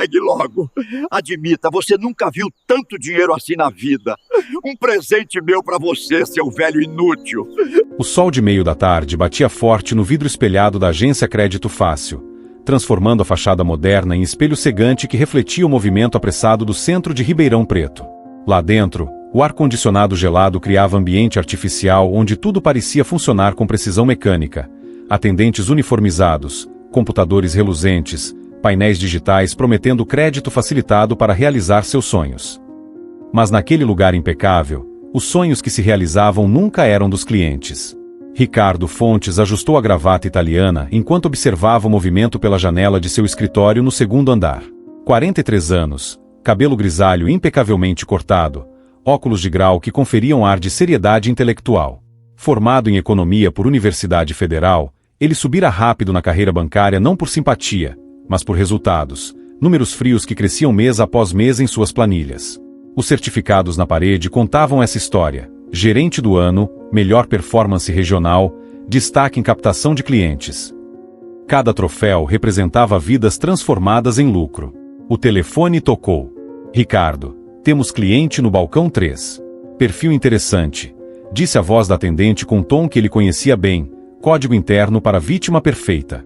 Pegue logo. Admita, você nunca viu tanto dinheiro assim na vida. Um presente meu pra você, seu velho inútil. O sol de meio da tarde batia forte no vidro espelhado da agência Crédito Fácil, transformando a fachada moderna em espelho cegante que refletia o movimento apressado do centro de Ribeirão Preto. Lá dentro, o ar-condicionado gelado criava ambiente artificial onde tudo parecia funcionar com precisão mecânica. Atendentes uniformizados, computadores reluzentes, painéis digitais prometendo crédito facilitado para realizar seus sonhos. Mas naquele lugar impecável, os sonhos que se realizavam nunca eram dos clientes. Ricardo Fontes ajustou a gravata italiana enquanto observava o movimento pela janela de seu escritório no segundo andar. 43 anos, cabelo grisalho impecavelmente cortado, óculos de grau que conferiam ar de seriedade intelectual. Formado em economia por Universidade Federal, ele subira rápido na carreira bancária não por simpatia, mas por resultados, números frios que cresciam mês após mês em suas planilhas. Os certificados na parede contavam essa história: gerente do ano, melhor performance regional, destaque em captação de clientes. Cada troféu representava vidas transformadas em lucro. O telefone tocou. Ricardo, temos cliente no balcão 3. Perfil interessante, disse a voz da atendente com um tom que ele conhecia bem, código interno para vítima perfeita.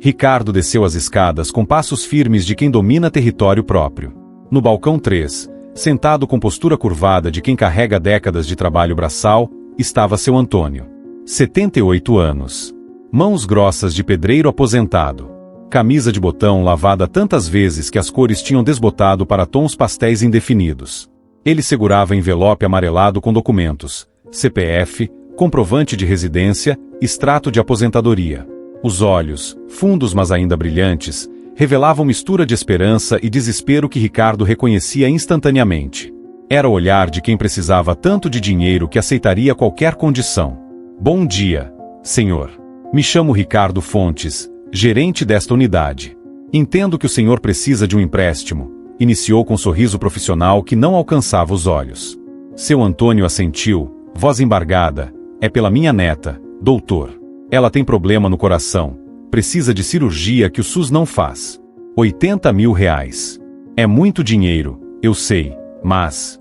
Ricardo desceu as escadas com passos firmes de quem domina território próprio. No balcão 3, sentado com postura curvada de quem carrega décadas de trabalho braçal, estava seu Antônio. 78 anos. Mãos grossas de pedreiro aposentado. Camisa de botão lavada tantas vezes que as cores tinham desbotado para tons pastéis indefinidos. Ele segurava envelope amarelado com documentos, CPF, comprovante de residência, extrato de aposentadoria. Os olhos, fundos mas ainda brilhantes, revelavam mistura de esperança e desespero que Ricardo reconhecia instantaneamente. Era o olhar de quem precisava tanto de dinheiro que aceitaria qualquer condição. Bom dia, senhor. Me chamo Ricardo Fontes, gerente desta unidade. Entendo que o senhor precisa de um empréstimo, iniciou com um sorriso profissional que não alcançava os olhos. Seu Antônio assentiu, voz embargada. É pela minha neta, doutor. Ela tem problema no coração. Precisa de cirurgia que o SUS não faz. 80 mil reais. É muito dinheiro, eu sei, mas...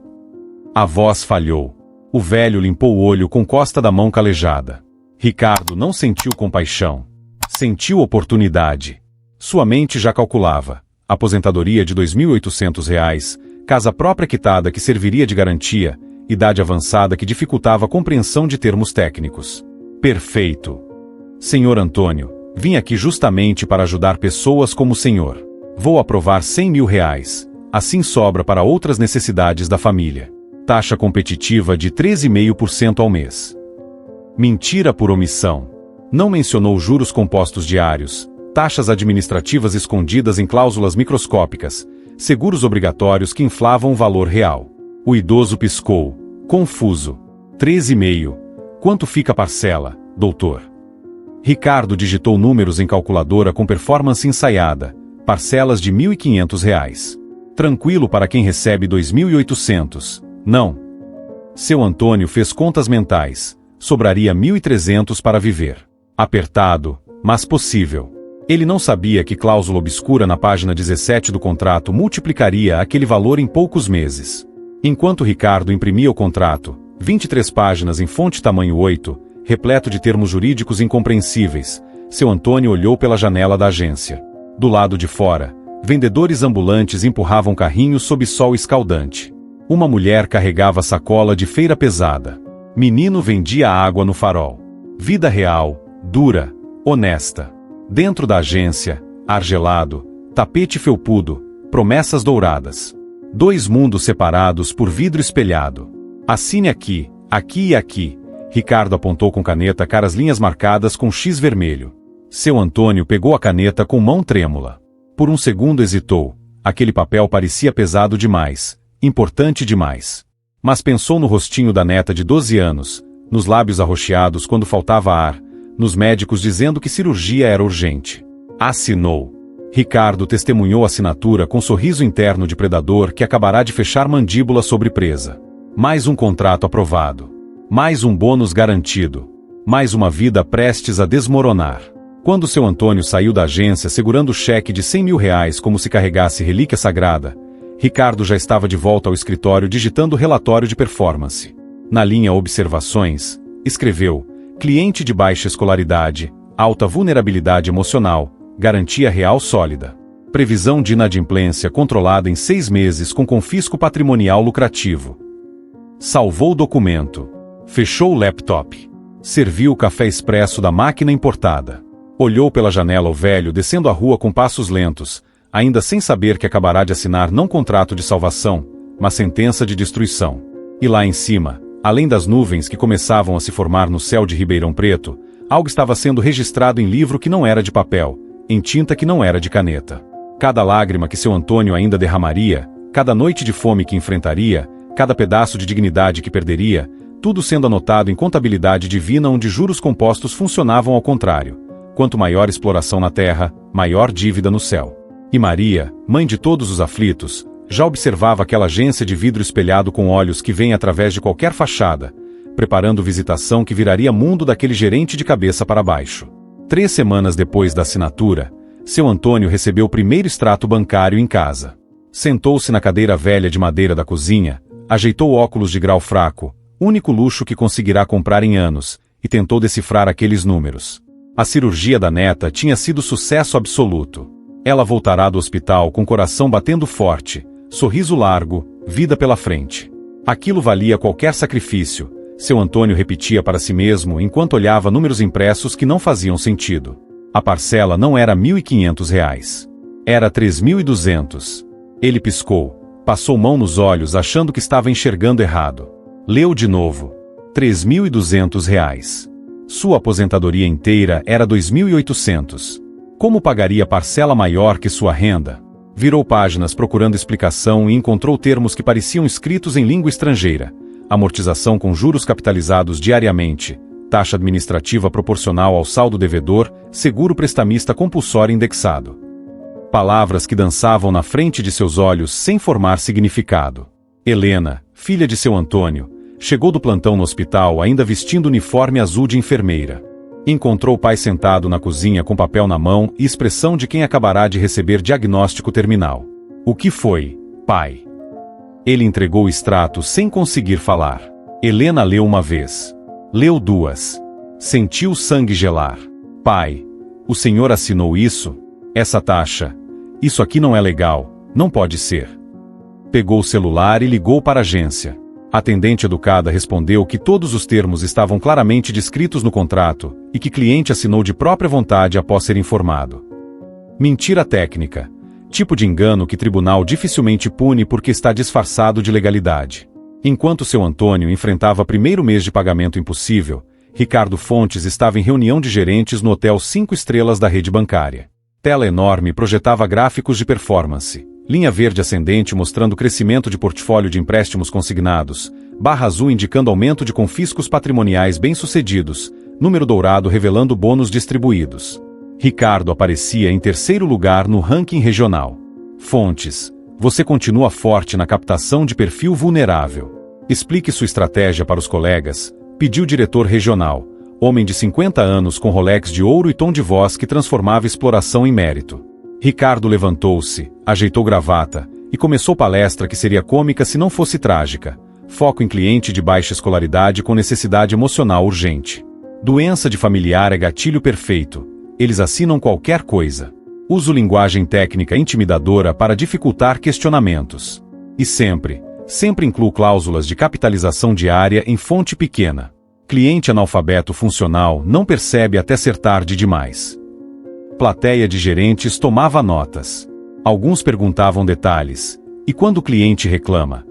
A voz falhou. O velho limpou o olho com costa da mão calejada. Ricardo não sentiu compaixão. Sentiu oportunidade. Sua mente já calculava. Aposentadoria de R$ 2.800, casa própria quitada que serviria de garantia, idade avançada que dificultava a compreensão de termos técnicos. Perfeito. Senhor Antônio, vim aqui justamente para ajudar pessoas como o senhor. Vou aprovar R$ 100 mil, assim sobra para outras necessidades da família. Taxa competitiva de 13,5% ao mês. Mentira por omissão. Não mencionou juros compostos diários, taxas administrativas escondidas em cláusulas microscópicas, seguros obrigatórios que inflavam o valor real. O idoso piscou, confuso. 13,5. Quanto fica a parcela, doutor? Ricardo digitou números em calculadora com performance ensaiada, parcelas de R$ 1.500. Tranquilo para quem recebe R$ 2.800, não. Seu Antônio fez contas mentais, sobraria R$ 1.300 para viver. Apertado, mas possível. Ele não sabia que cláusula obscura na página 17 do contrato multiplicaria aquele valor em poucos meses. Enquanto Ricardo imprimia o contrato, 23 páginas em fonte tamanho 8, repleto de termos jurídicos incompreensíveis, seu Antônio olhou pela janela da agência. Do lado de fora, vendedores ambulantes empurravam carrinhos sob sol escaldante. Uma mulher carregava sacola de feira pesada. Menino vendia água no farol. Vida real, dura, honesta. Dentro da agência, ar gelado, tapete felpudo, promessas douradas. Dois mundos separados por vidro espelhado. Assine aqui, aqui e aqui. Ricardo apontou com caneta caras linhas marcadas com X vermelho. Seu Antônio pegou a caneta com mão trêmula. Por um segundo hesitou. Aquele papel parecia pesado demais, importante demais. Mas pensou no rostinho da neta de 12 anos, nos lábios arroxeados quando faltava ar, nos médicos dizendo que cirurgia era urgente. Assinou. Ricardo testemunhou a assinatura com sorriso interno de predador que acabará de fechar mandíbula sobre presa. Mais um contrato aprovado. Mais um bônus garantido. Mais uma vida prestes a desmoronar. Quando seu Antônio saiu da agência segurando o cheque de R$100 mil como se carregasse relíquia sagrada, Ricardo já estava de volta ao escritório digitando o relatório de performance. Na linha Observações, escreveu: cliente de baixa escolaridade, alta vulnerabilidade emocional, garantia real sólida. Previsão de inadimplência controlada em 6 meses com confisco patrimonial lucrativo. Salvou o documento. Fechou o laptop. Serviu o café expresso da máquina importada. Olhou pela janela o velho descendo a rua com passos lentos, ainda sem saber que acabará de assinar não contrato de salvação, mas sentença de destruição. E lá em cima, além das nuvens que começavam a se formar no céu de Ribeirão Preto, algo estava sendo registrado em livro que não era de papel, em tinta que não era de caneta. Cada lágrima que seu Antônio ainda derramaria, cada noite de fome que enfrentaria, cada pedaço de dignidade que perderia, tudo sendo anotado em contabilidade divina onde juros compostos funcionavam ao contrário. Quanto maior exploração na terra, maior dívida no céu. E Maria, mãe de todos os aflitos, já observava aquela agência de vidro espelhado com olhos que vêm através de qualquer fachada, preparando visitação que viraria mundo daquele gerente de cabeça para baixo. 3 semanas depois da assinatura, seu Antônio recebeu o primeiro extrato bancário em casa. Sentou-se na cadeira velha de madeira da cozinha, ajeitou óculos de grau fraco, único luxo que conseguirá comprar em anos, e tentou decifrar aqueles números. A cirurgia da neta tinha sido sucesso absoluto. Ela voltará do hospital com o coração batendo forte, sorriso largo, vida pela frente. Aquilo valia qualquer sacrifício, seu Antônio repetia para si mesmo enquanto olhava números impressos que não faziam sentido. A parcela não era R$1.500. Era 3.200. Ele piscou, passou mão nos olhos achando que estava enxergando errado. Leu de novo. R$3.200. Sua aposentadoria inteira era 2.800. Como pagaria parcela maior que sua renda? Virou páginas procurando explicação e encontrou termos que pareciam escritos em língua estrangeira. Amortização com juros capitalizados diariamente, taxa administrativa proporcional ao saldo devedor, seguro prestamista compulsório indexado. Palavras que dançavam na frente de seus olhos sem formar significado. Helena, filha de seu Antônio, chegou do plantão no hospital ainda vestindo uniforme azul de enfermeira. Encontrou o pai sentado na cozinha com papel na mão e expressão de quem acabará de receber diagnóstico terminal. O que foi, pai? Ele entregou o extrato sem conseguir falar. Helena leu uma vez. Leu 2. Sentiu o sangue gelar. Pai, o senhor assinou isso? Essa taxa? Isso aqui não é legal, não pode ser. Pegou o celular e ligou para a agência. A atendente educada respondeu que todos os termos estavam claramente descritos no contrato e que cliente assinou de própria vontade após ser informado. Mentira técnica. Tipo de engano que tribunal dificilmente pune porque está disfarçado de legalidade. Enquanto seu Antônio enfrentava primeiro mês de pagamento impossível, Ricardo Fontes estava em reunião de gerentes no hotel 5 estrelas da rede bancária. Tela enorme projetava gráficos de performance. Linha verde ascendente mostrando crescimento de portfólio de empréstimos consignados, barra azul indicando aumento de confiscos patrimoniais bem-sucedidos, número dourado revelando bônus distribuídos. Ricardo aparecia em 3º lugar no ranking regional. Fontes, você continua forte na captação de perfil vulnerável. Explique sua estratégia para os colegas, pediu o diretor regional, homem de 50 anos com Rolex de ouro e tom de voz que transformava exploração em mérito. Ricardo levantou-se, ajeitou gravata, e começou palestra que seria cômica se não fosse trágica. Foco em cliente de baixa escolaridade com necessidade emocional urgente. Doença de familiar é gatilho perfeito. Eles assinam qualquer coisa. Uso linguagem técnica intimidadora para dificultar questionamentos. E sempre incluo cláusulas de capitalização diária em fonte pequena. Cliente analfabeto funcional não percebe até ser tarde demais. Plateia de gerentes tomava notas. Alguns perguntavam detalhes. E quando o cliente reclama?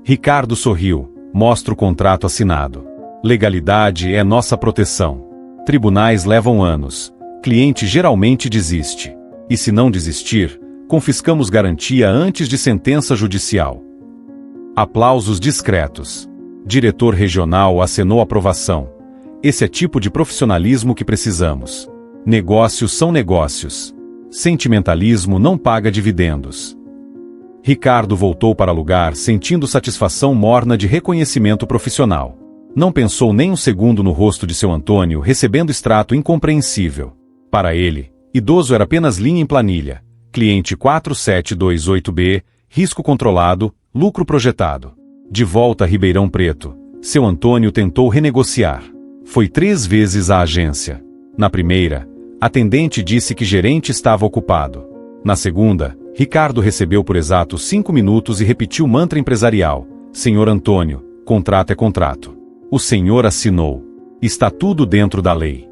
Ricardo sorriu, mostra o contrato assinado. Legalidade é nossa proteção. Tribunais levam anos. Cliente geralmente desiste. E se não desistir, confiscamos garantia antes de sentença judicial. Aplausos discretos. Diretor regional acenou aprovação. Esse é tipo de profissionalismo que precisamos. Negócios são negócios. Sentimentalismo não paga dividendos. Ricardo voltou para o lugar sentindo satisfação morna de reconhecimento profissional. Não pensou nem um segundo no rosto de seu Antônio recebendo extrato incompreensível. Para ele, idoso era apenas linha em planilha. Cliente 4728B, risco controlado, lucro projetado. De volta a Ribeirão Preto, seu Antônio tentou renegociar. Foi 3 vezes à agência. Na primeira, a atendente disse que gerente estava ocupado. Na segunda, Ricardo recebeu por exatos 5 minutos e repetiu o mantra empresarial: Senhor Antônio, contrato é contrato. O senhor assinou. Está tudo dentro da lei.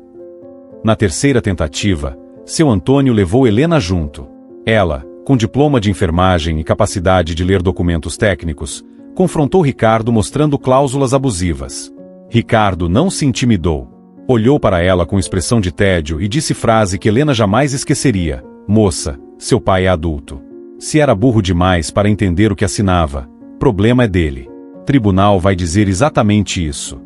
Na terceira tentativa, seu Antônio levou Helena junto. Ela, com diploma de enfermagem e capacidade de ler documentos técnicos, confrontou Ricardo mostrando cláusulas abusivas. Ricardo não se intimidou. Olhou para ela com expressão de tédio e disse frase que Helena jamais esqueceria: Moça, seu pai é adulto. Se era burro demais para entender o que assinava, problema é dele. Tribunal vai dizer exatamente isso.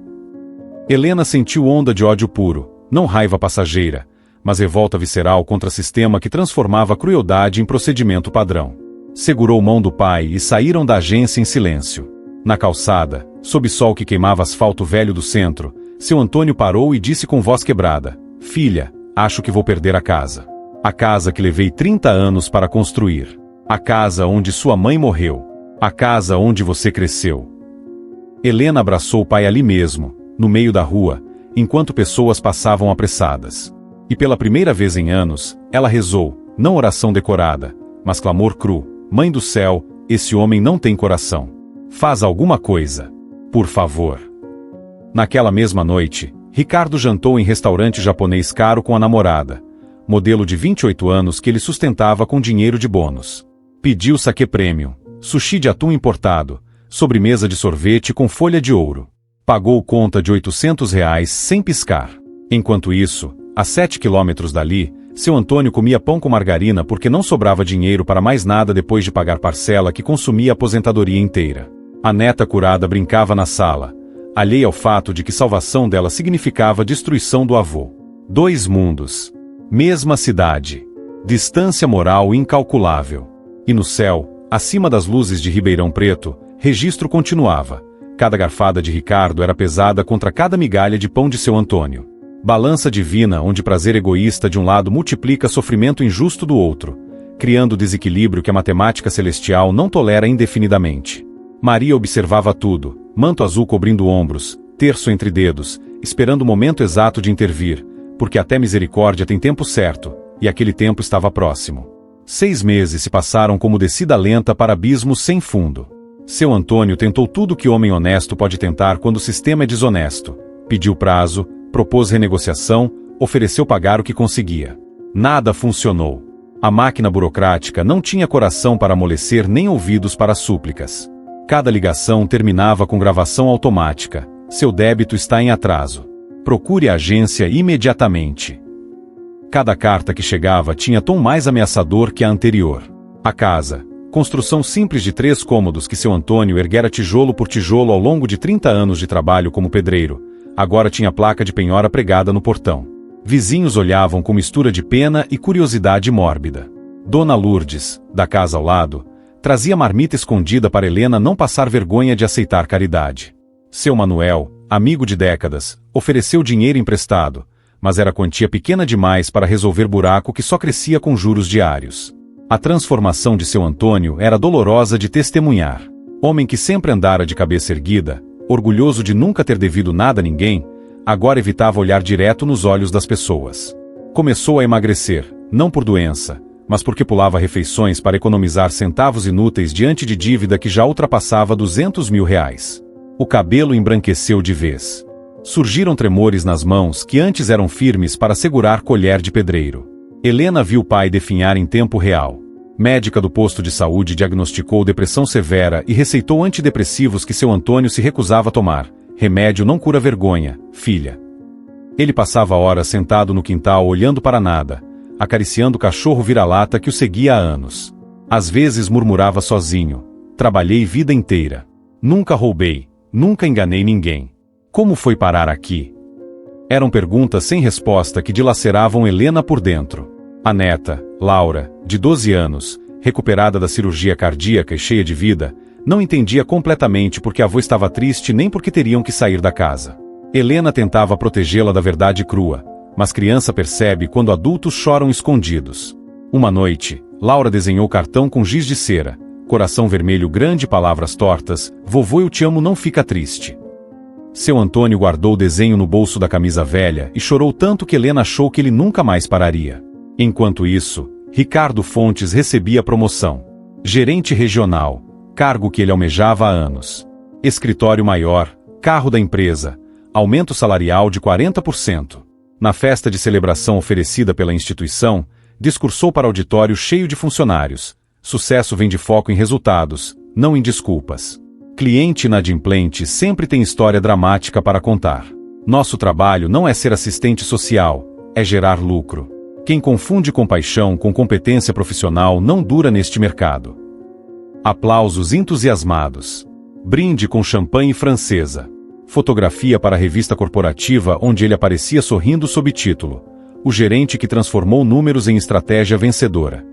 Helena sentiu onda de ódio puro, não raiva passageira, mas revolta visceral contra o sistema que transformava a crueldade em procedimento padrão. Segurou mão do pai e saíram da agência em silêncio. Na calçada, sob sol que queimava asfalto velho do centro, seu Antônio parou e disse com voz quebrada: Filha, acho que vou perder a casa. A casa que levei 30 anos para construir. A casa onde sua mãe morreu. A casa onde você cresceu. Helena abraçou o pai ali mesmo, no meio da rua, enquanto pessoas passavam apressadas. E pela primeira vez em anos, ela rezou, não oração decorada, mas clamor cru: Mãe do céu, esse homem não tem coração. Faz alguma coisa. Por favor. Naquela mesma noite, Ricardo jantou em restaurante japonês caro com a namorada, modelo de 28 anos que ele sustentava com dinheiro de bônus. Pediu saquê premium, sushi de atum importado, sobremesa de sorvete com folha de ouro. Pagou conta de R$ 800 sem piscar. Enquanto isso, a 7 quilômetros dali, seu Antônio comia pão com margarina porque não sobrava dinheiro para mais nada depois de pagar parcela que consumia a aposentadoria inteira. A neta curada brincava na sala, alheia ao fato de que salvação dela significava destruição do avô. 2 mundos. Mesma cidade. Distância moral incalculável. E no céu, acima das luzes de Ribeirão Preto, registro continuava. Cada garfada de Ricardo era pesada contra cada migalha de pão de seu Antônio. Balança divina onde prazer egoísta de um lado multiplica sofrimento injusto do outro, criando o desequilíbrio que a matemática celestial não tolera indefinidamente. Maria observava tudo, manto azul cobrindo ombros, terço entre dedos, esperando o momento exato de intervir, porque até misericórdia tem tempo certo, e aquele tempo estava próximo. 6 meses se passaram como descida lenta para abismos sem fundo. Seu Antônio tentou tudo que homem honesto pode tentar quando o sistema é desonesto. Pediu prazo, propôs renegociação, ofereceu pagar o que conseguia. Nada funcionou. A máquina burocrática não tinha coração para amolecer nem ouvidos para súplicas. Cada ligação terminava com gravação automática. Seu débito está em atraso. Procure a agência imediatamente. Cada carta que chegava tinha tom mais ameaçador que a anterior. A casa, construção simples de 3 cômodos que seu Antônio erguera tijolo por tijolo ao longo de 30 anos de trabalho como pedreiro, agora tinha placa de penhora pregada no portão. Vizinhos olhavam com mistura de pena e curiosidade mórbida. Dona Lourdes, da casa ao lado, trazia marmita escondida para Helena não passar vergonha de aceitar caridade. Seu Manuel, amigo de décadas, ofereceu dinheiro emprestado, mas era quantia pequena demais para resolver buraco que só crescia com juros diários. A transformação de seu Antônio era dolorosa de testemunhar. Homem que sempre andara de cabeça erguida, orgulhoso de nunca ter devido nada a ninguém, agora evitava olhar direto nos olhos das pessoas. Começou a emagrecer, não por doença, mas porque pulava refeições para economizar centavos inúteis diante de dívida que já ultrapassava R$ 200 mil. O cabelo embranqueceu de vez. Surgiram tremores nas mãos que antes eram firmes para segurar colher de pedreiro. Helena viu o pai definhar em tempo real. Médica do posto de saúde diagnosticou depressão severa e receitou antidepressivos que seu Antônio se recusava a tomar. Remédio não cura vergonha, filha. Ele passava horas sentado no quintal olhando para nada, acariciando o cachorro vira-lata que o seguia há anos. Às vezes murmurava sozinho: trabalhei vida inteira. Nunca roubei, nunca enganei ninguém. Como foi parar aqui? Eram perguntas sem resposta que dilaceravam Helena por dentro. A neta, Laura, de 12 anos, recuperada da cirurgia cardíaca e cheia de vida, não entendia completamente porque a avó estava triste nem porque teriam que sair da casa. Helena tentava protegê-la da verdade crua. mas criança percebe quando adultos choram escondidos. Uma noite, Laura desenhou cartão com giz de cera, coração vermelho grande e palavras tortas: vovô, eu te amo, não fica triste. Seu Antônio guardou o desenho no bolso da camisa velha e chorou tanto que Helena achou que ele nunca mais pararia. Enquanto isso, Ricardo Fontes recebia promoção. Gerente regional, cargo que ele almejava há anos. Escritório maior, carro da empresa, aumento salarial de 40%. Na festa de celebração oferecida pela instituição, discursou para auditório cheio de funcionários. Sucesso vem de foco em resultados, não em desculpas. Cliente inadimplente sempre tem história dramática para contar. Nosso trabalho não é ser assistente social, é gerar lucro. Quem confunde compaixão com competência profissional não dura neste mercado. Aplausos entusiasmados. Brinde com champanhe francesa. Fotografia para a revista corporativa onde ele aparecia sorrindo sob título: o gerente que transformou números em estratégia vencedora.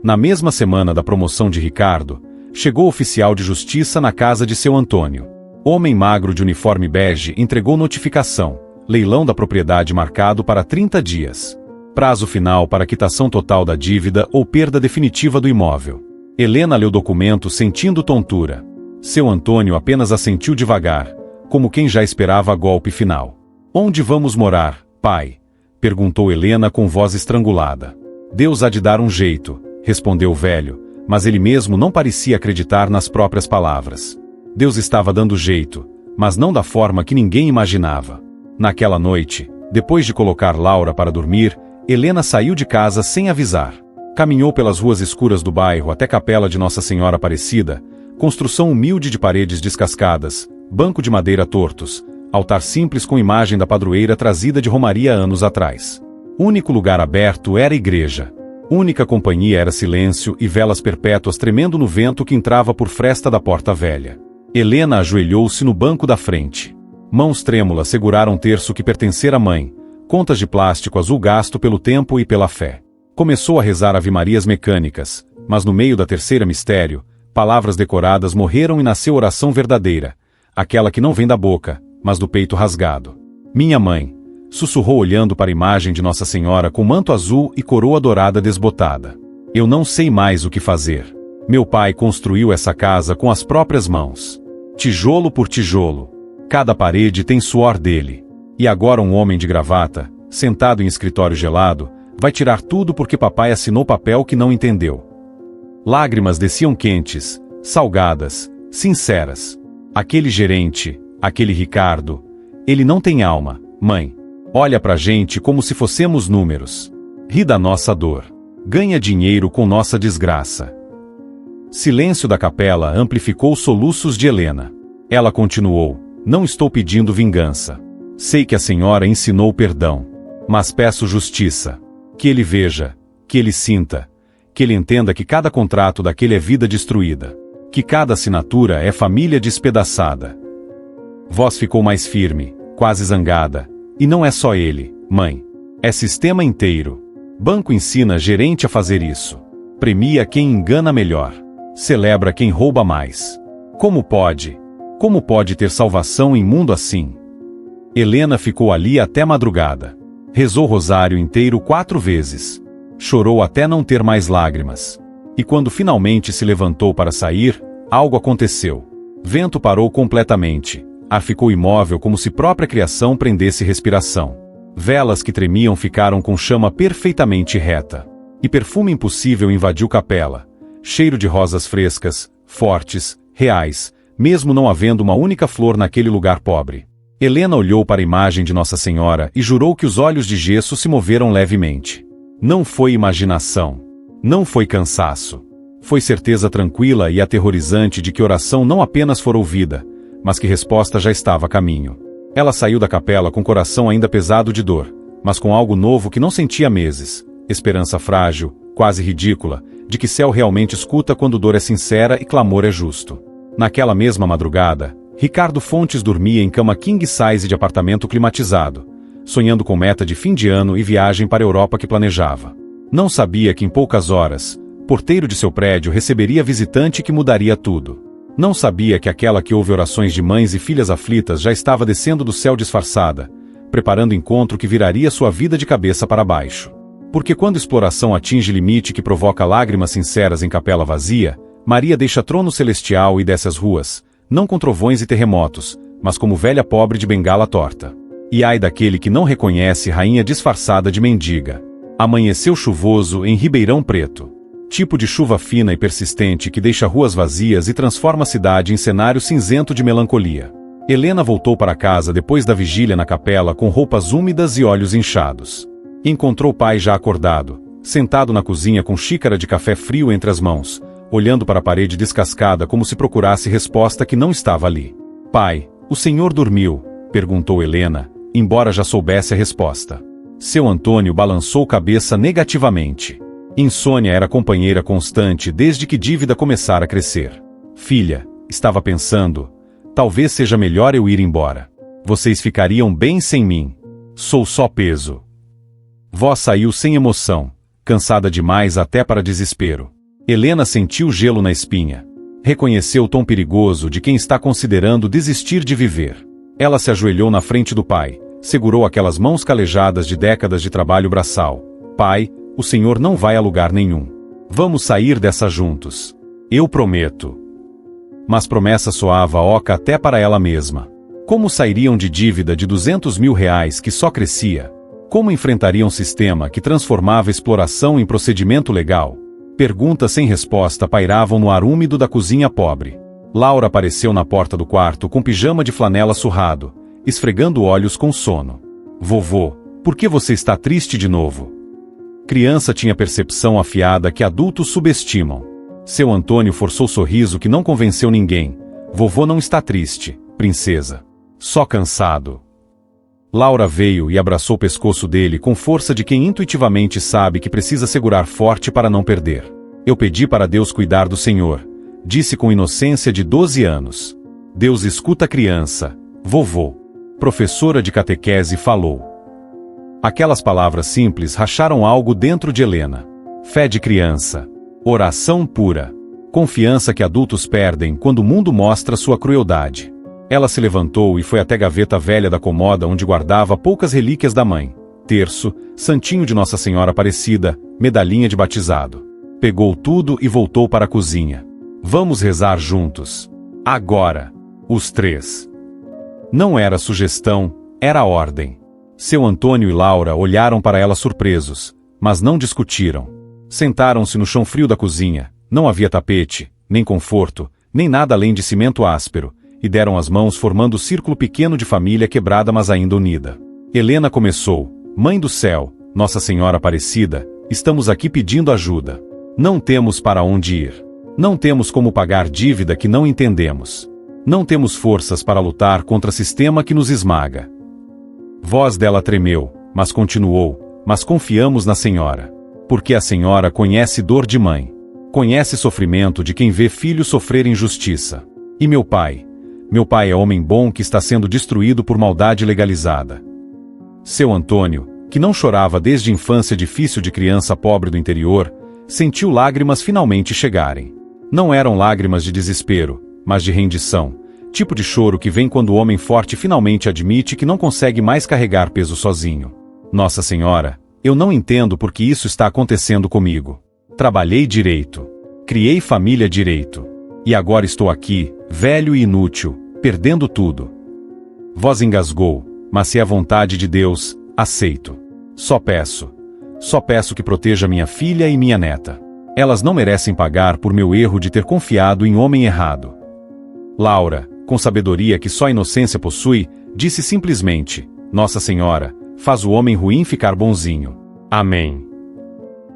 Na mesma semana da promoção de Ricardo, chegou oficial de justiça na casa de seu Antônio. Homem magro de uniforme bege entregou notificação: leilão da propriedade marcado para 30 dias. Prazo final para quitação total da dívida ou perda definitiva do imóvel. Helena leu o documento sentindo tontura. Seu Antônio apenas assentiu devagar, como quem já esperava golpe final. Onde vamos morar, pai? Perguntou Helena com voz estrangulada. Deus há de dar um jeito, respondeu o velho, mas ele mesmo não parecia acreditar nas próprias palavras. Deus estava dando jeito, mas não da forma que ninguém imaginava. Naquela noite, depois de colocar Laura para dormir, Helena saiu de casa sem avisar. Caminhou pelas ruas escuras do bairro até a Capela de Nossa Senhora Aparecida, construção humilde de paredes descascadas, banco de madeira tortos, altar simples com imagem da padroeira trazida de Romaria anos atrás. Único lugar aberto era a igreja. Única companhia era silêncio e velas perpétuas tremendo no vento que entrava por fresta da porta velha. Helena ajoelhou-se no banco da frente. Mãos trêmulas seguraram um terço que pertencera à mãe, contas de plástico azul gasto pelo tempo e pela fé. Começou a rezar ave-marias mecânicas, mas no meio da terceira mistério, palavras decoradas morreram e nasceu oração verdadeira, aquela que não vem da boca, mas do peito rasgado. Minha mãe, sussurrou olhando para a imagem de Nossa Senhora com manto azul e coroa dourada desbotada. Eu não sei mais o que fazer. Meu pai construiu essa casa com as próprias mãos. Tijolo por tijolo. Cada parede tem suor dele. E agora um homem de gravata, sentado em escritório gelado, vai tirar tudo porque papai assinou papel que não entendeu. Lágrimas desciam quentes, salgadas, sinceras. Aquele gerente, aquele Ricardo, ele não tem alma, mãe. Olha pra gente como se fossemos números. Ri da nossa dor. Ganha dinheiro com nossa desgraça. Silêncio da capela amplificou os soluços de Helena. Ela continuou: não estou pedindo vingança. Sei que a senhora ensinou perdão. Mas peço justiça. Que ele veja, que ele sinta, que ele entenda que cada contrato daquele é vida destruída. Que cada assinatura é família despedaçada. Voz ficou mais firme, quase zangada. E não é só ele, mãe. É sistema inteiro. Banco ensina gerente a fazer isso. Premia quem engana melhor. Celebra quem rouba mais. Como pode? Como pode ter salvação em mundo assim? Helena ficou ali até madrugada. Rezou o rosário inteiro 4 vezes. Chorou até não ter mais lágrimas. E quando finalmente se levantou para sair, algo aconteceu. Vento parou completamente. Ar ficou imóvel como se própria criação prendesse respiração. Velas que tremiam ficaram com chama perfeitamente reta. E perfume impossível invadiu capela. Cheiro de rosas frescas, fortes, reais, mesmo não havendo uma única flor naquele lugar pobre. Helena olhou para a imagem de Nossa Senhora e jurou que os olhos de gesso se moveram levemente. Não foi imaginação. Não foi cansaço. Foi certeza tranquila e aterrorizante de que oração não apenas fora ouvida, mas que resposta já estava a caminho. Ela saiu da capela com o coração ainda pesado de dor, mas com algo novo que não sentia há meses. Esperança frágil, quase ridícula, de que céu realmente escuta quando dor é sincera e clamor é justo. Naquela mesma madrugada, Ricardo Fontes dormia em cama king size de apartamento climatizado, sonhando com meta de fim de ano e viagem para a Europa que planejava. Não sabia que em poucas horas, porteiro de seu prédio receberia visitante que mudaria tudo. Não sabia que aquela que ouve orações de mães e filhas aflitas já estava descendo do céu disfarçada, preparando encontro que viraria sua vida de cabeça para baixo. Porque quando exploração atinge limite que provoca lágrimas sinceras em capela vazia, Maria deixa trono celestial e desce as ruas, não com trovões e terremotos, mas como velha pobre de bengala torta. E ai daquele que não reconhece rainha disfarçada de mendiga. Amanheceu chuvoso em Ribeirão Preto. Tipo de chuva fina e persistente que deixa ruas vazias e transforma a cidade em cenário cinzento de melancolia. Helena voltou para casa depois da vigília na capela com roupas úmidas e olhos inchados. Encontrou o pai já acordado, sentado na cozinha com xícara de café frio entre as mãos, olhando para a parede descascada como se procurasse resposta que não estava ali. Pai, o senhor dormiu? Perguntou Helena, embora já soubesse a resposta. Seu Antônio balançou cabeça negativamente. Insônia era companheira constante desde que dívida começara a crescer. Filha, estava pensando, talvez seja melhor eu ir embora. Vocês ficariam bem sem mim. Sou só peso. Vó saiu sem emoção, cansada demais até para desespero. Helena sentiu gelo na espinha. Reconheceu o tom perigoso de quem está considerando desistir de viver. Ela se ajoelhou na frente do pai, segurou aquelas mãos calejadas de décadas de trabalho braçal. Pai, o senhor não vai a lugar nenhum. Vamos sair dessa juntos. Eu prometo. Mas promessa soava oca até para ela mesma. Como sairiam de dívida de R$200 mil que só crescia? Como enfrentariam um sistema que transformava exploração em procedimento legal? Perguntas sem resposta pairavam no ar úmido da cozinha pobre. Laura apareceu na porta do quarto com pijama de flanela surrado, esfregando olhos com sono. Vovô, por que você está triste de novo? Criança tinha percepção afiada que adultos subestimam. Seu Antônio forçou sorriso que não convenceu ninguém. Vovô não está triste, princesa. Só cansado. Laura veio e abraçou o pescoço dele com força de quem intuitivamente sabe que precisa segurar forte para não perder. Eu pedi para Deus cuidar do senhor, disse com inocência de 12 anos. Deus escuta a criança, vovô. Professora de catequese falou. Aquelas palavras simples racharam algo dentro de Helena. Fé de criança. Oração pura. Confiança que adultos perdem quando o mundo mostra sua crueldade. Ela se levantou e foi até a gaveta velha da comoda onde guardava poucas relíquias da mãe. Terço, santinho de Nossa Senhora Aparecida, medalhinha de batizado. Pegou tudo e voltou para a cozinha. Vamos rezar juntos. Agora. Os três. Não era sugestão, era ordem. Seu Antônio e Laura olharam para ela surpresos, mas não discutiram. Sentaram-se no chão frio da cozinha, não havia tapete, nem conforto, nem nada além de cimento áspero, e deram as mãos formando o círculo pequeno de família quebrada mas ainda unida. Helena começou, Mãe do céu, Nossa Senhora Aparecida, estamos aqui pedindo ajuda. Não temos para onde ir. Não temos como pagar dívida que não entendemos. Não temos forças para lutar contra o sistema que nos esmaga. Voz dela tremeu, mas continuou, mas confiamos na Senhora. Porque a Senhora conhece dor de mãe. Conhece sofrimento de quem vê filho sofrer injustiça. E meu pai é homem bom que está sendo destruído por maldade legalizada. Seu Antônio, que não chorava desde a infância difícil de criança pobre do interior, sentiu lágrimas finalmente chegarem. Não eram lágrimas de desespero, mas de rendição, tipo de choro que vem quando o homem forte finalmente admite que não consegue mais carregar peso sozinho. Nossa Senhora, eu não entendo por que isso está acontecendo comigo. Trabalhei direito. Criei família direito. E agora estou aqui, velho e inútil, perdendo tudo. Voz engasgou, mas se é vontade de Deus, aceito. Só peço que proteja minha filha e minha neta. Elas não merecem pagar por meu erro de ter confiado em homem errado. Laura, com sabedoria que só a inocência possui, disse simplesmente, Nossa Senhora, faz o homem ruim ficar bonzinho. Amém.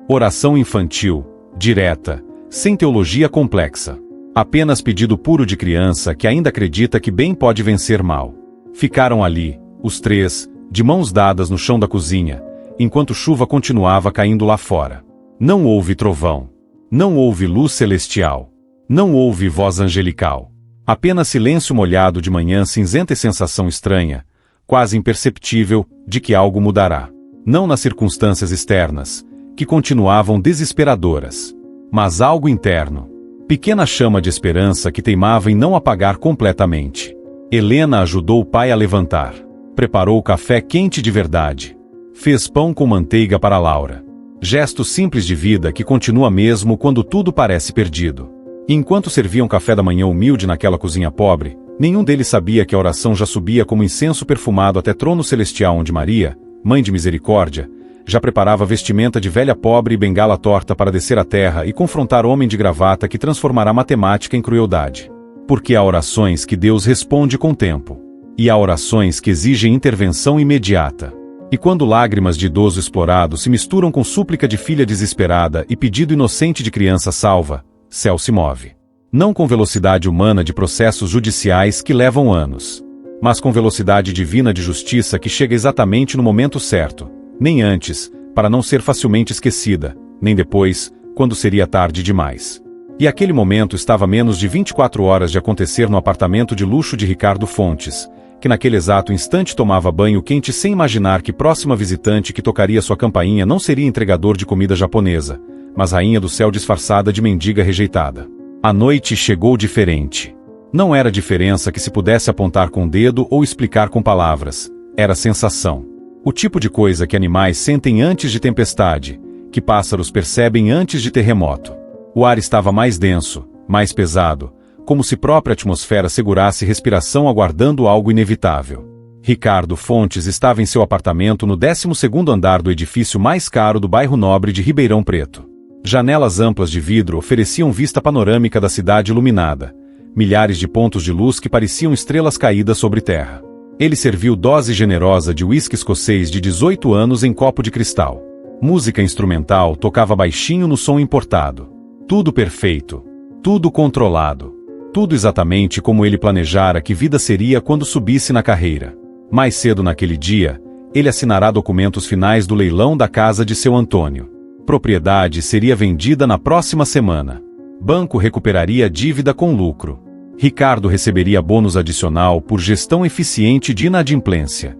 Oração infantil, direta, sem teologia complexa. Apenas pedido puro de criança que ainda acredita que bem pode vencer mal. Ficaram ali, os três, de mãos dadas no chão da cozinha, enquanto chuva continuava caindo lá fora. Não houve trovão. Não houve luz celestial. Não houve voz angelical. Apenas silêncio molhado de manhã cinzenta e sensação estranha, quase imperceptível, de que algo mudará. Não nas circunstâncias externas, que continuavam desesperadoras, mas algo interno. Pequena chama de esperança que teimava em não apagar completamente. Helena ajudou o pai a levantar. Preparou café quente de verdade. Fez pão com manteiga para Laura. Gesto simples de vida que continua mesmo quando tudo parece perdido. E enquanto serviam café da manhã humilde naquela cozinha pobre, nenhum deles sabia que a oração já subia como incenso perfumado até trono celestial onde Maria, Mãe de Misericórdia, já preparava vestimenta de velha pobre e bengala torta para descer à terra e confrontar homem de gravata que transformará matemática em crueldade. Porque há orações que Deus responde com tempo. E há orações que exigem intervenção imediata. E quando lágrimas de idoso explorado se misturam com súplica de filha desesperada e pedido inocente de criança salva, céu se move. Não com velocidade humana de processos judiciais que levam anos, mas com velocidade divina de justiça que chega exatamente no momento certo, nem antes, para não ser facilmente esquecida, nem depois, quando seria tarde demais. E aquele momento estava a menos de 24 horas de acontecer no apartamento de luxo de Ricardo Fontes, que naquele exato instante tomava banho quente sem imaginar que próxima visitante que tocaria sua campainha não seria entregador de comida japonesa, mas rainha do céu disfarçada de mendiga rejeitada. A noite chegou diferente. Não era diferença que se pudesse apontar com o dedo ou explicar com palavras, era sensação. O tipo de coisa que animais sentem antes de tempestade, que pássaros percebem antes de terremoto. O ar estava mais denso, mais pesado, como se própria atmosfera segurasse respiração aguardando algo inevitável. Ricardo Fontes estava em seu apartamento no 12º andar do edifício mais caro do bairro nobre de Ribeirão Preto. Janelas amplas de vidro ofereciam vista panorâmica da cidade iluminada, milhares de pontos de luz que pareciam estrelas caídas sobre terra. Ele serviu dose generosa de uísque escocês de 18 anos em copo de cristal. Música instrumental tocava baixinho no som importado. Tudo perfeito. Tudo controlado. Tudo exatamente como ele planejara que vida seria quando subisse na carreira. Mais cedo naquele dia, ele assinará documentos finais do leilão da casa de seu Antônio. Propriedade seria vendida na próxima semana. Banco recuperaria a dívida com lucro. Ricardo receberia bônus adicional por gestão eficiente de inadimplência.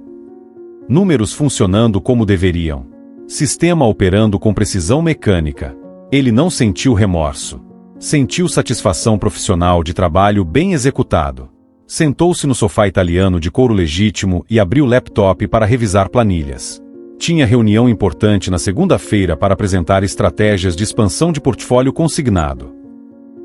Números funcionando como deveriam. Sistema operando com precisão mecânica. Ele não sentiu remorso. Sentiu satisfação profissional de trabalho bem executado. Sentou-se no sofá italiano de couro legítimo e abriu o laptop para revisar planilhas. Tinha reunião importante na segunda-feira para apresentar estratégias de expansão de portfólio consignado.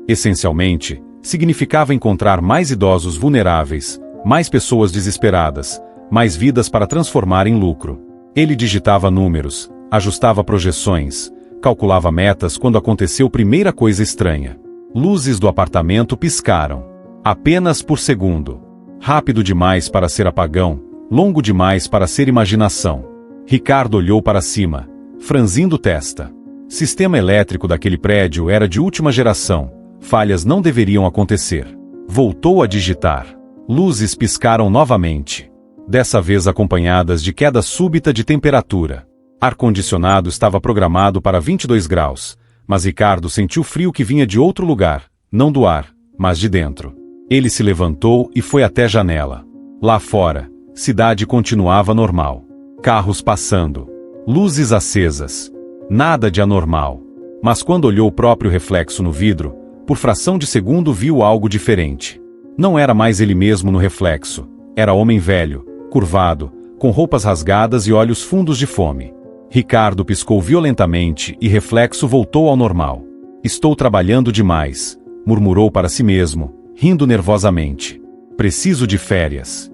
Essencialmente, significava encontrar mais idosos vulneráveis, mais pessoas desesperadas, mais vidas para transformar em lucro. Ele digitava números, ajustava projeções, calculava metas quando aconteceu primeira coisa estranha. Luzes do apartamento piscaram. Apenas por segundo. Rápido demais para ser apagão, longo demais para ser imaginação. Ricardo olhou para cima, franzindo testa. Sistema elétrico daquele prédio era de última geração. Falhas não deveriam acontecer. Voltou a digitar. Luzes piscaram novamente. Dessa vez acompanhadas de queda súbita de temperatura. Ar-condicionado estava programado para 22 graus, mas Ricardo sentiu frio que vinha de outro lugar, não do ar, mas de dentro. Ele se levantou e foi até a janela. Lá fora, cidade continuava normal. Carros passando. Luzes acesas. Nada de anormal. Mas quando olhou o próprio reflexo no vidro, por fração de segundo viu algo diferente. Não era mais ele mesmo no reflexo. Era homem velho, curvado, com roupas rasgadas e olhos fundos de fome. Ricardo piscou violentamente e reflexo voltou ao normal. Estou trabalhando demais, murmurou para si mesmo, rindo nervosamente. Preciso de férias.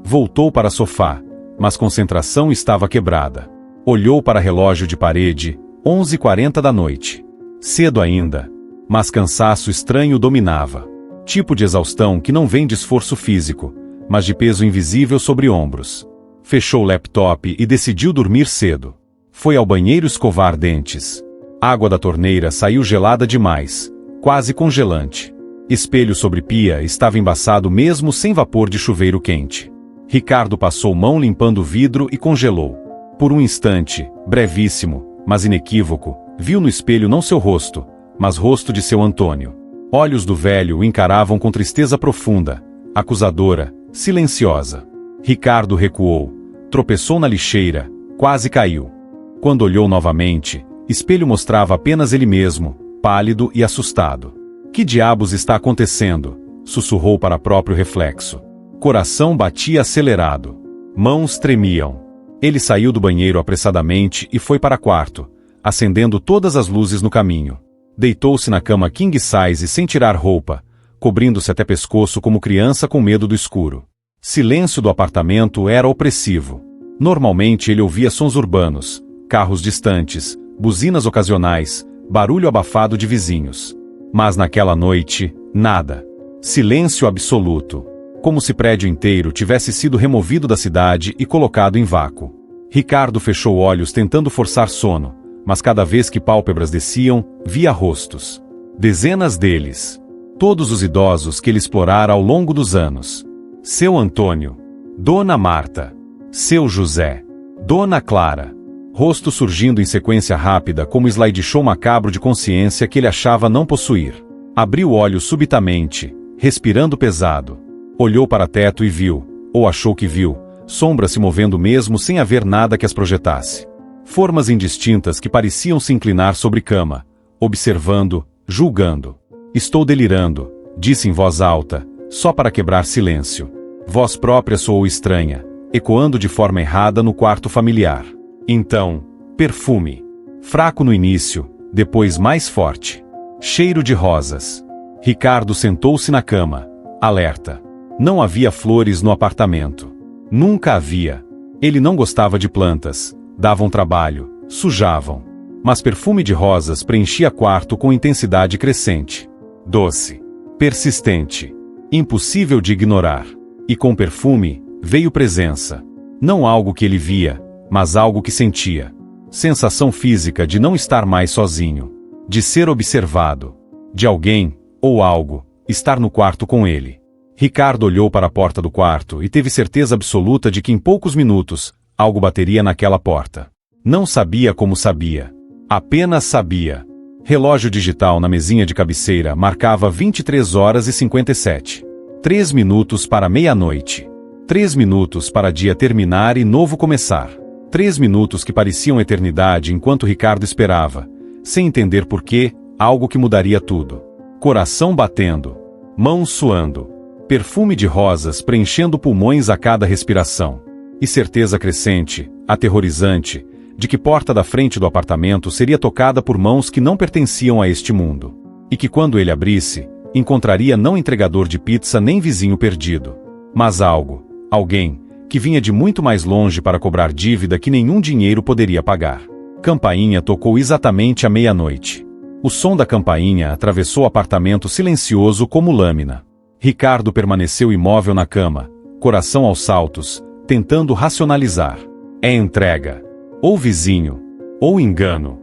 Voltou para o sofá, mas concentração estava quebrada. Olhou para relógio de parede, 11h40 da noite. Cedo ainda, mas cansaço estranho dominava. Tipo de exaustão que não vem de esforço físico, mas de peso invisível sobre ombros. Fechou o laptop e decidiu dormir cedo. Foi ao banheiro escovar dentes. Água da torneira saiu gelada demais, quase congelante. Espelho sobre pia estava embaçado mesmo sem vapor de chuveiro quente. Ricardo passou mão limpando o vidro e congelou. Por um instante, brevíssimo, mas inequívoco, viu no espelho não seu rosto, mas rosto de seu Antônio. Olhos do velho o encaravam com tristeza profunda, acusadora, silenciosa. Ricardo recuou, tropeçou na lixeira, quase caiu. Quando olhou novamente, espelho mostrava apenas ele mesmo, pálido e assustado. Que diabos está acontecendo? Sussurrou para próprio reflexo. Coração batia acelerado. Mãos tremiam. Ele saiu do banheiro apressadamente e foi para o quarto, acendendo todas as luzes no caminho. Deitou-se na cama king size sem tirar roupa, cobrindo-se até pescoço como criança com medo do escuro. Silêncio do apartamento era opressivo. Normalmente ele ouvia sons urbanos, carros distantes, buzinas ocasionais, barulho abafado de vizinhos. Mas naquela noite, nada. Silêncio absoluto. Como se prédio inteiro tivesse sido removido da cidade e colocado em vácuo. Ricardo fechou olhos tentando forçar sono, mas cada vez que pálpebras desciam, via rostos. Dezenas deles. Todos os idosos que ele explorara ao longo dos anos. Seu Antônio. Dona Marta. Seu José. Dona Clara. Rosto surgindo em sequência rápida como slideshow macabro de consciência que ele achava não possuir. Abriu olhos subitamente, respirando pesado. Olhou para o teto e viu, ou achou que viu, sombras se movendo mesmo sem haver nada que as projetasse. Formas indistintas que pareciam se inclinar sobre cama, observando, julgando. Estou delirando, disse em voz alta, só para quebrar silêncio. Voz própria soou estranha, ecoando de forma errada no quarto familiar. Então, perfume. Fraco no início, depois mais forte. Cheiro de rosas. Ricardo sentou-se na cama, alerta. Não havia flores no apartamento. Nunca havia. Ele não gostava de plantas, davam trabalho, sujavam. Mas perfume de rosas preenchia quarto com intensidade crescente. Doce. Persistente. Impossível de ignorar. E com perfume, veio presença. Não algo que ele via, mas algo que sentia. Sensação física de não estar mais sozinho. De ser observado. De alguém, ou algo, estar no quarto com ele. Ricardo olhou para a porta do quarto e teve certeza absoluta de que em poucos minutos, algo bateria naquela porta. Não sabia como sabia. Apenas sabia. Relógio digital na mesinha de cabeceira marcava 23 horas e 57. 3 minutos para meia-noite. 3 minutos para dia terminar e novo começar. 3 minutos que pareciam eternidade enquanto Ricardo esperava, sem entender por quê, algo que mudaria tudo. Coração batendo. Mãos suando. Perfume de rosas preenchendo pulmões a cada respiração. E certeza crescente, aterrorizante, de que porta da frente do apartamento seria tocada por mãos que não pertenciam a este mundo. E que quando ele abrisse, encontraria não entregador de pizza nem vizinho perdido. Mas algo, alguém, que vinha de muito mais longe para cobrar dívida que nenhum dinheiro poderia pagar. Campainha tocou exatamente à meia-noite. O som da campainha atravessou o apartamento silencioso como lâmina. Ricardo permaneceu imóvel na cama, coração aos saltos, tentando racionalizar. É entrega. Ou vizinho. Ou engano.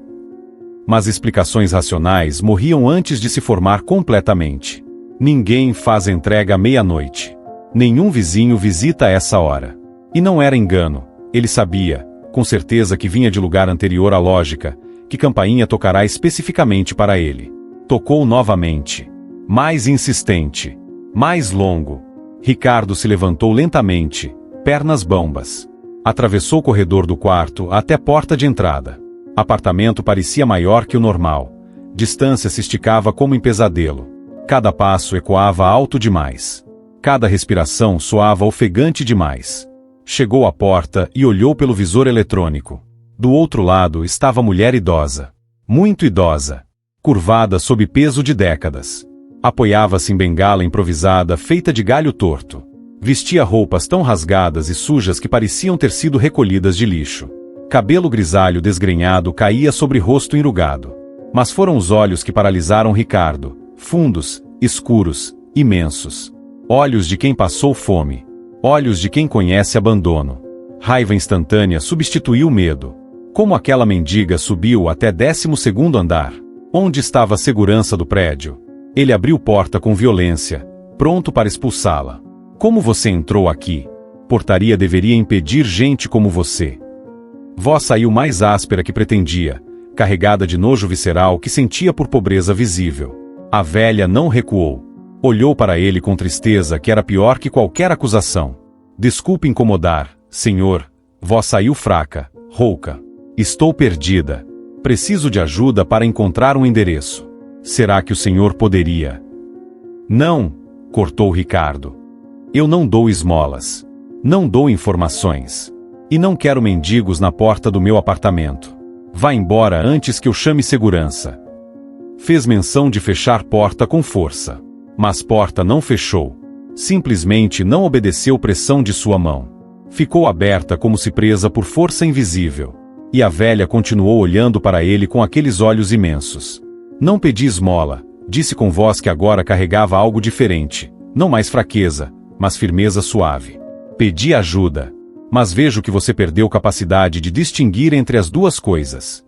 Mas explicações racionais morriam antes de se formar completamente. Ninguém faz entrega à meia-noite. Nenhum vizinho visita a essa hora. E não era engano. Ele sabia, com certeza que vinha de lugar anterior à lógica, que campainha tocará especificamente para ele. Tocou novamente. Mais insistente. Mais longo. Ricardo se levantou lentamente, pernas bambas. Atravessou o corredor do quarto até a porta de entrada. Apartamento parecia maior que o normal. Distância se esticava como em pesadelo. Cada passo ecoava alto demais. Cada respiração soava ofegante demais. Chegou à porta e olhou pelo visor eletrônico. Do outro lado estava a mulher idosa. Muito idosa. Curvada sob peso de décadas. Apoiava-se em bengala improvisada feita de galho torto. Vestia roupas tão rasgadas e sujas que pareciam ter sido recolhidas de lixo. Cabelo grisalho desgrenhado caía sobre rosto enrugado. Mas foram os olhos que paralisaram Ricardo, fundos, escuros, imensos. Olhos de quem passou fome. Olhos de quem conhece abandono. Raiva instantânea substituiu o medo. Como aquela mendiga subiu até 12º andar? Onde estava a segurança do prédio? Ele abriu porta com violência, pronto para expulsá-la. Como você entrou aqui? Portaria deveria impedir gente como você. Voz saiu mais áspera que pretendia, carregada de nojo visceral que sentia por pobreza visível. A velha não recuou. Olhou para ele com tristeza que era pior que qualquer acusação. Desculpe incomodar, senhor. Voz saiu fraca, rouca. Estou perdida. Preciso de ajuda para encontrar um endereço. Será que o senhor poderia? Não, cortou Ricardo. Eu não dou esmolas. Não dou informações. E não quero mendigos na porta do meu apartamento. Vá embora antes que eu chame segurança. Fez menção de fechar porta com força. Mas porta não fechou. Simplesmente não obedeceu pressão de sua mão. Ficou aberta como se presa por força invisível. E a velha continuou olhando para ele com aqueles olhos imensos. Não pedi esmola, disse com voz que agora carregava algo diferente. Não mais fraqueza, mas firmeza suave. Pedi ajuda. Mas vejo que você perdeu capacidade de distinguir entre as duas coisas.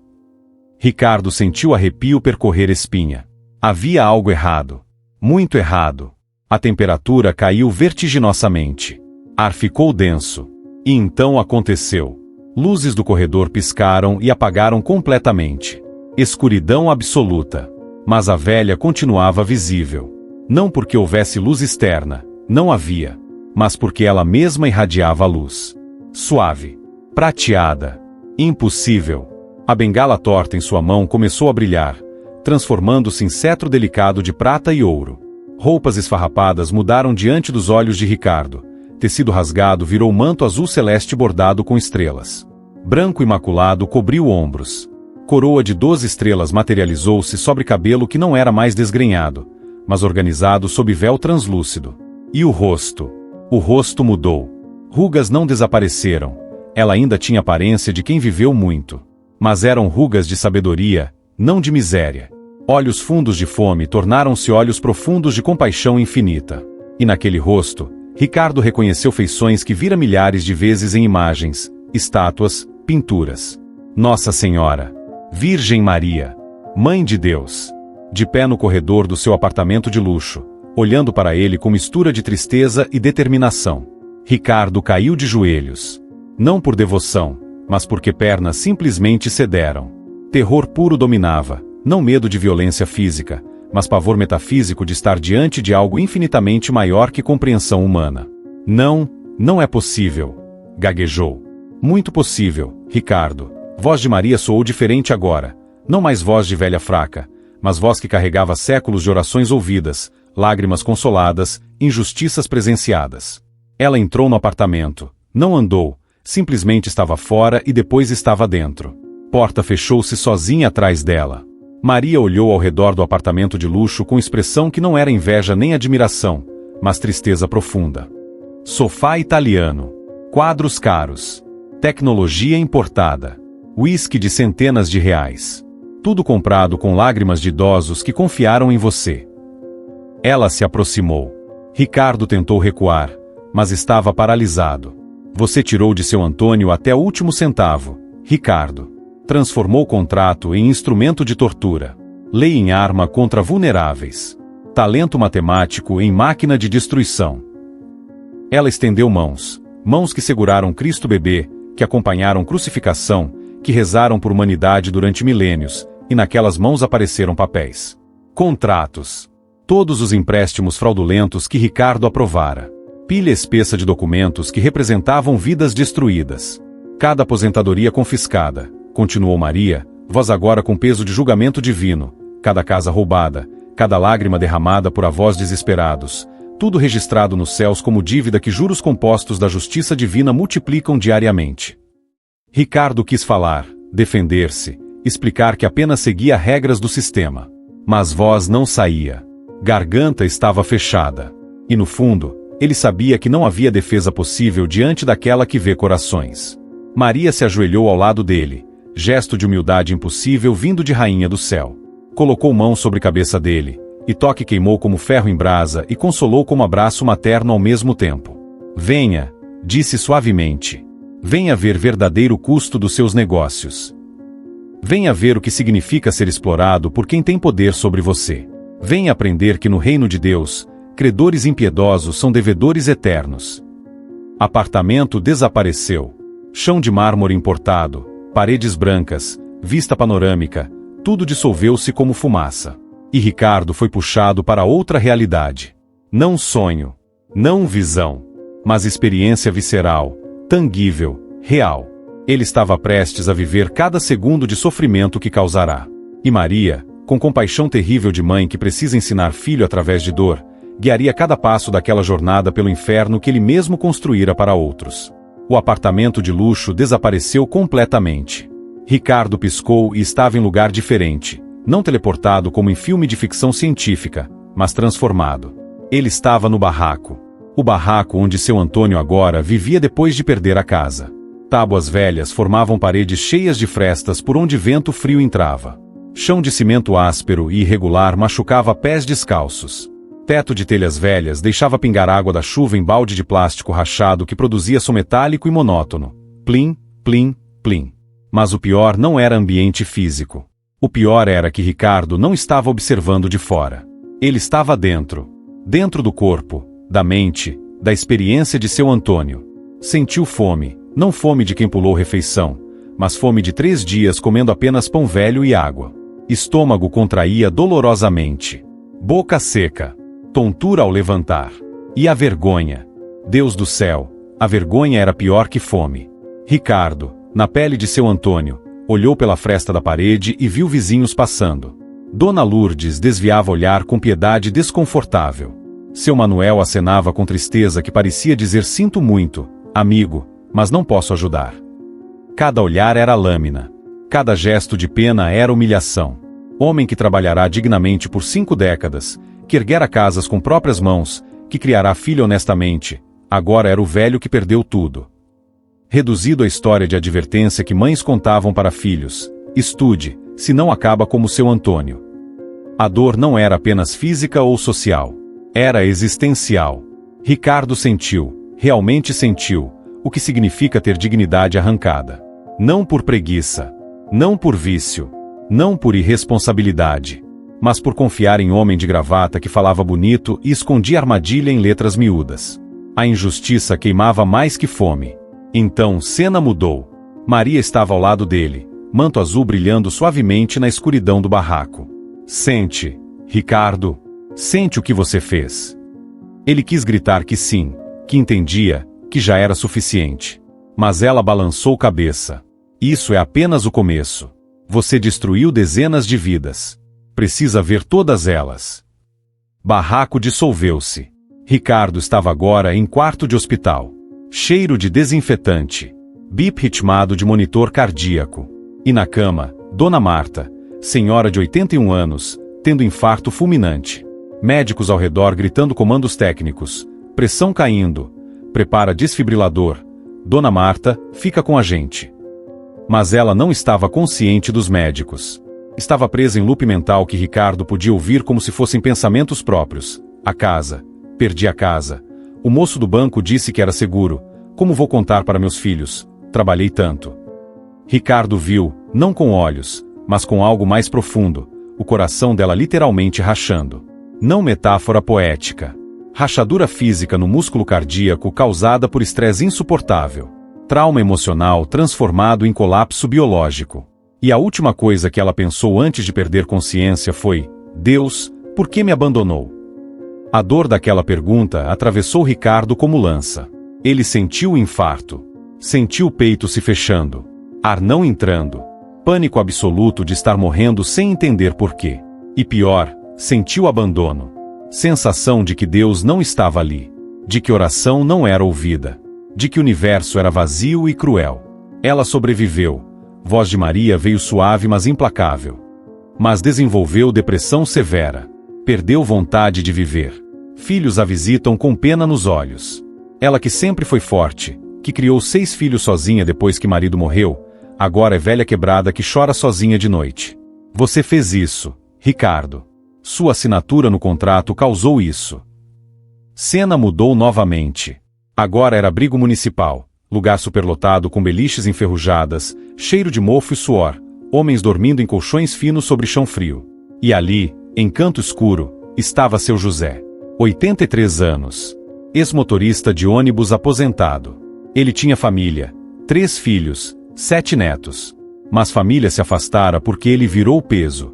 Ricardo sentiu arrepio percorrer espinha. Havia algo errado. Muito errado. A temperatura caiu vertiginosamente. Ar ficou denso. E então aconteceu. Luzes do corredor piscaram e apagaram completamente. Escuridão absoluta. Mas a velha continuava visível. Não porque houvesse luz externa, não havia. Mas porque ela mesma irradiava a luz. Suave. Prateada. Impossível. A bengala torta em sua mão começou a brilhar, transformando-se em cetro delicado de prata e ouro. Roupas esfarrapadas mudaram diante dos olhos de Ricardo. Tecido rasgado virou manto azul celeste bordado com estrelas. Branco imaculado cobriu ombros. Coroa de 12 estrelas materializou-se sobre cabelo que não era mais desgrenhado, mas organizado sob véu translúcido. E o rosto? O rosto mudou. Rugas não desapareceram. Ela ainda tinha aparência de quem viveu muito. Mas eram rugas de sabedoria, não de miséria. Olhos fundos de fome tornaram-se olhos profundos de compaixão infinita. E naquele rosto, Ricardo reconheceu feições que vira milhares de vezes em imagens, estátuas, pinturas. Nossa Senhora, Virgem Maria, Mãe de Deus, de pé no corredor do seu apartamento de luxo, olhando para ele com mistura de tristeza e determinação. Ricardo caiu de joelhos. Não por devoção, mas porque pernas simplesmente cederam. Terror puro dominava, não medo de violência física, mas pavor metafísico de estar diante de algo infinitamente maior que compreensão humana. Não, não é possível, gaguejou. Muito possível, Ricardo. Voz de Maria soou diferente agora, não mais voz de velha fraca, mas voz que carregava séculos de orações ouvidas, lágrimas consoladas, injustiças presenciadas. Ela entrou no apartamento, não andou, simplesmente estava fora e depois estava dentro. Porta fechou-se sozinha atrás dela. Maria olhou ao redor do apartamento de luxo com expressão que não era inveja nem admiração, mas tristeza profunda. Sofá italiano. Quadros caros. Tecnologia importada. Whisky de centenas de reais. Tudo comprado com lágrimas de idosos que confiaram em você. Ela se aproximou. Ricardo tentou recuar, mas estava paralisado. Você tirou de seu Antônio até o último centavo, Ricardo. Transformou o contrato em instrumento de tortura. Lei em arma contra vulneráveis. Talento matemático em máquina de destruição. Ela estendeu mãos. Mãos que seguraram Cristo bebê, que acompanharam crucificação, que rezaram por humanidade durante milênios, e naquelas mãos apareceram papéis. Contratos. Todos os empréstimos fraudulentos que Ricardo aprovara. Pilha espessa de documentos que representavam vidas destruídas. Cada aposentadoria confiscada, continuou Maria, voz agora com peso de julgamento divino. Cada casa roubada, cada lágrima derramada por avós desesperados. Tudo registrado nos céus como dívida que juros compostos da justiça divina multiplicam diariamente. Ricardo quis falar, defender-se, explicar que apenas seguia regras do sistema. Mas voz não saía. Garganta estava fechada. E no fundo, ele sabia que não havia defesa possível diante daquela que vê corações. Maria se ajoelhou ao lado dele, gesto de humildade impossível vindo de rainha do céu. Colocou mão sobre a cabeça dele, e toque queimou como ferro em brasa e consolou como abraço materno ao mesmo tempo. Venha, disse suavemente. Venha ver verdadeiro custo dos seus negócios. Venha ver o que significa ser explorado por quem tem poder sobre você. Venha aprender que no reino de Deus, credores impiedosos são devedores eternos. Apartamento desapareceu. Chão de mármore importado, paredes brancas, vista panorâmica, tudo dissolveu-se como fumaça. E Ricardo foi puxado para outra realidade. Não sonho, não visão, mas experiência visceral, tangível, real. Ele estava prestes a viver cada segundo de sofrimento que causará. E Maria, com compaixão terrível de mãe que precisa ensinar filho através de dor, guiaria cada passo daquela jornada pelo inferno que ele mesmo construíra para outros. O apartamento de luxo desapareceu completamente. Ricardo piscou e estava em lugar diferente, não teleportado como em filme de ficção científica, mas transformado. Ele estava no barraco. O barraco onde seu Antônio agora vivia depois de perder a casa. Tábuas velhas formavam paredes cheias de frestas por onde vento frio entrava. Chão de cimento áspero e irregular machucava pés descalços. Teto de telhas velhas deixava pingar água da chuva em balde de plástico rachado que produzia som metálico e monótono. Plim, plim, plim. Mas o pior não era ambiente físico. O pior era que Ricardo não estava observando de fora. Ele estava dentro. Dentro do corpo, da mente, da experiência de seu Antônio. Sentiu fome, não fome de quem pulou refeição, mas fome de 3 dias comendo apenas pão velho e água. Estômago contraía dolorosamente. Boca seca. Tontura ao levantar. E a vergonha. Deus do céu, a vergonha era pior que fome. Ricardo, na pele de seu Antônio, olhou pela fresta da parede e viu vizinhos passando. Dona Lourdes desviava o olhar com piedade desconfortável. Seu Manuel acenava com tristeza que parecia dizer: sinto muito, amigo, mas não posso ajudar. Cada olhar era lâmina. Cada gesto de pena era humilhação. Homem que trabalhará dignamente por 5 décadas, que erguera casas com próprias mãos, que criará filho honestamente, agora era o velho que perdeu tudo. Reduzido à história de advertência que mães contavam para filhos: estude, senão acaba como seu Antônio. A dor não era apenas física ou social. Era existencial. Ricardo sentiu, realmente sentiu, o que significa ter dignidade arrancada. Não por preguiça, não por vício, não por irresponsabilidade, mas por confiar em homem de gravata que falava bonito e escondia armadilha em letras miúdas. A injustiça queimava mais que fome. Então cena mudou. Maria estava ao lado dele, manto azul brilhando suavemente na escuridão do barraco. Sente, Ricardo, sente o que você fez. Ele quis gritar que sim, que entendia, que já era suficiente. Mas ela balançou cabeça. Isso é apenas o começo. Você destruiu dezenas de vidas. Precisa ver todas elas. Barraco dissolveu-se. Ricardo estava agora em quarto de hospital. Cheiro de desinfetante. Bip ritmado de monitor cardíaco. E na cama, Dona Marta, senhora de 81 anos, tendo infarto fulminante. Médicos ao redor gritando comandos técnicos. Pressão caindo. Prepara desfibrilador. Dona Marta, fica com a gente. Mas ela não estava consciente dos médicos. Estava presa em loop mental que Ricardo podia ouvir como se fossem pensamentos próprios. A casa. Perdi a casa. O moço do banco disse que era seguro. Como vou contar para meus filhos? Trabalhei tanto. Ricardo viu, não com olhos, mas com algo mais profundo, o coração dela literalmente rachando. Não metáfora poética. Rachadura física no músculo cardíaco causada por estresse insuportável. Trauma emocional transformado em colapso biológico. E a última coisa que ela pensou antes de perder consciência foi: Deus, por que me abandonou? A dor daquela pergunta atravessou Ricardo como lança. Ele sentiu o infarto. Sentiu o peito se fechando. Ar não entrando. Pânico absoluto de estar morrendo sem entender porquê. E pior, sentiu abandono. Sensação de que Deus não estava ali. De que oração não era ouvida. De que o universo era vazio e cruel. Ela sobreviveu. Voz de Maria veio suave mas implacável. Mas desenvolveu depressão severa. Perdeu vontade de viver. Filhos a visitam com pena nos olhos. Ela que sempre foi forte, que criou 6 filhos sozinha depois que marido morreu, agora é velha quebrada que chora sozinha de noite. Você fez isso, Ricardo. Sua assinatura no contrato causou isso. Cena mudou novamente. Agora era abrigo municipal, lugar superlotado com beliches enferrujadas, cheiro de mofo e suor, homens dormindo em colchões finos sobre chão frio. E ali, em canto escuro, estava seu José. 83 anos. Ex-motorista de ônibus aposentado. Ele tinha família, 3 filhos, 7 netos. Mas família se afastara porque ele virou peso.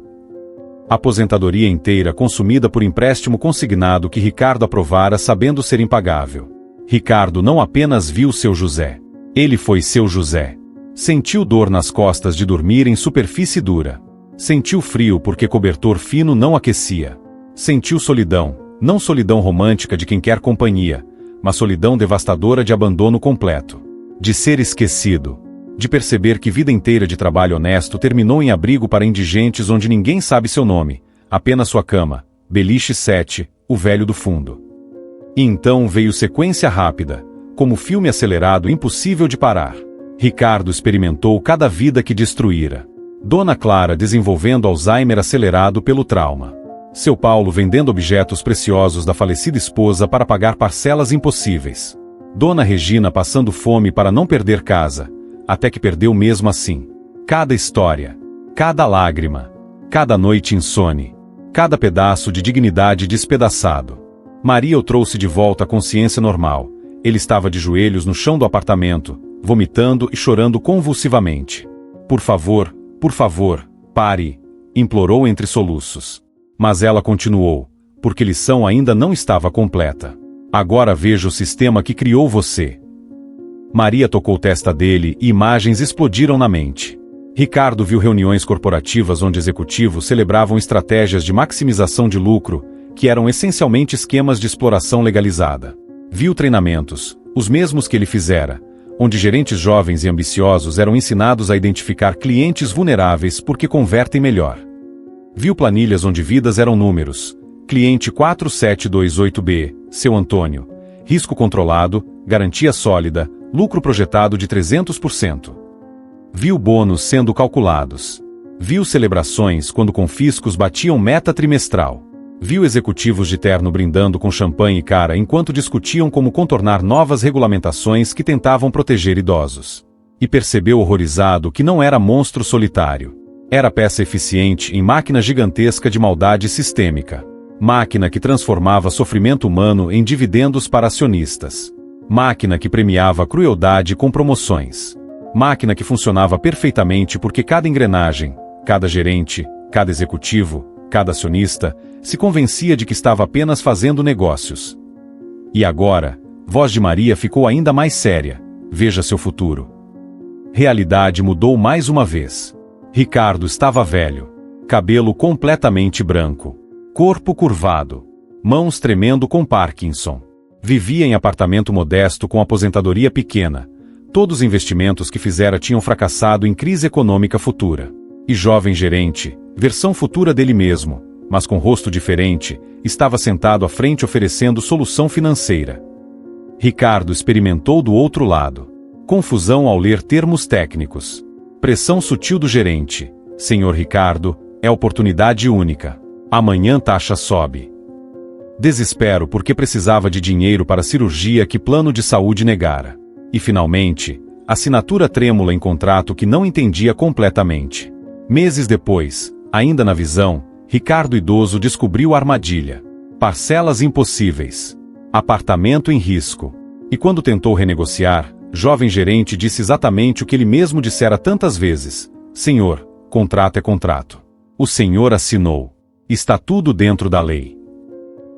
Aposentadoria inteira consumida por empréstimo consignado que Ricardo aprovara sabendo ser impagável. Ricardo não apenas viu seu José. Ele foi seu José. Sentiu dor nas costas de dormir em superfície dura. Sentiu frio porque cobertor fino não aquecia. Sentiu solidão, Não solidão romântica de quem quer companhia, mas solidão devastadora de abandono completo. De ser esquecido. De perceber que vida inteira de trabalho honesto terminou em abrigo para indigentes onde ninguém sabe seu nome, apenas sua cama, beliche 7, o velho do fundo. E então veio sequência rápida, como filme acelerado impossível de parar. Ricardo experimentou cada vida que destruíra. Dona Clara desenvolvendo Alzheimer acelerado pelo trauma. Seu Paulo vendendo objetos preciosos da falecida esposa para pagar parcelas impossíveis. Dona Regina passando fome para não perder casa, até que perdeu mesmo assim. Cada história, cada lágrima, cada noite insone, cada pedaço de dignidade despedaçado. Maria o trouxe de volta à consciência normal. Ele estava de joelhos no chão do apartamento, vomitando e chorando convulsivamente. Por favor, pare, implorou entre soluços. Mas ela continuou, porque lição ainda não estava completa. Agora veja o sistema que criou você. Maria tocou testa dele e imagens explodiram na mente. Ricardo viu reuniões corporativas onde executivos celebravam estratégias de maximização de lucro, que eram essencialmente esquemas de exploração legalizada. Viu treinamentos, os mesmos que ele fizera, onde gerentes jovens e ambiciosos eram ensinados a identificar clientes vulneráveis porque convertem melhor. Viu planilhas onde vidas eram números. Cliente 4728B, seu Antônio. Risco controlado, garantia sólida, lucro projetado de 300%. Viu bônus sendo calculados. Viu celebrações quando confiscos batiam meta trimestral. Viu executivos de terno brindando com champanhe e cara enquanto discutiam como contornar novas regulamentações que tentavam proteger idosos. E percebeu horrorizado que não era monstro solitário. Era peça eficiente em máquina gigantesca de maldade sistêmica. Máquina que transformava sofrimento humano em dividendos para acionistas. Máquina que premiava a crueldade com promoções. Máquina que funcionava perfeitamente porque cada engrenagem, cada gerente, cada executivo, cada acionista, se convencia de que estava apenas fazendo negócios. E agora, voz de Maria ficou ainda mais séria. Veja seu futuro. Realidade mudou mais uma vez. Ricardo estava velho. Cabelo completamente branco. Corpo curvado. Mãos tremendo com Parkinson. Vivia em apartamento modesto com aposentadoria pequena. Todos os investimentos que fizera tinham fracassado em crise econômica futura. E jovem gerente, versão futura dele mesmo, mas com rosto diferente, estava sentado à frente oferecendo solução financeira. Ricardo experimentou do outro lado. Confusão ao ler termos técnicos. Pressão sutil do gerente. Senhor Ricardo, é oportunidade única. Amanhã taxa sobe. Desespero porque precisava de dinheiro para a cirurgia que plano de saúde negara. E finalmente, assinatura trêmula em contrato que não entendia completamente. Meses depois, ainda na visão, Ricardo idoso descobriu a armadilha. Parcelas impossíveis. Apartamento em risco. E quando tentou renegociar, jovem gerente disse exatamente o que ele mesmo dissera tantas vezes. Senhor, contrato é contrato. O senhor assinou. Está tudo dentro da lei.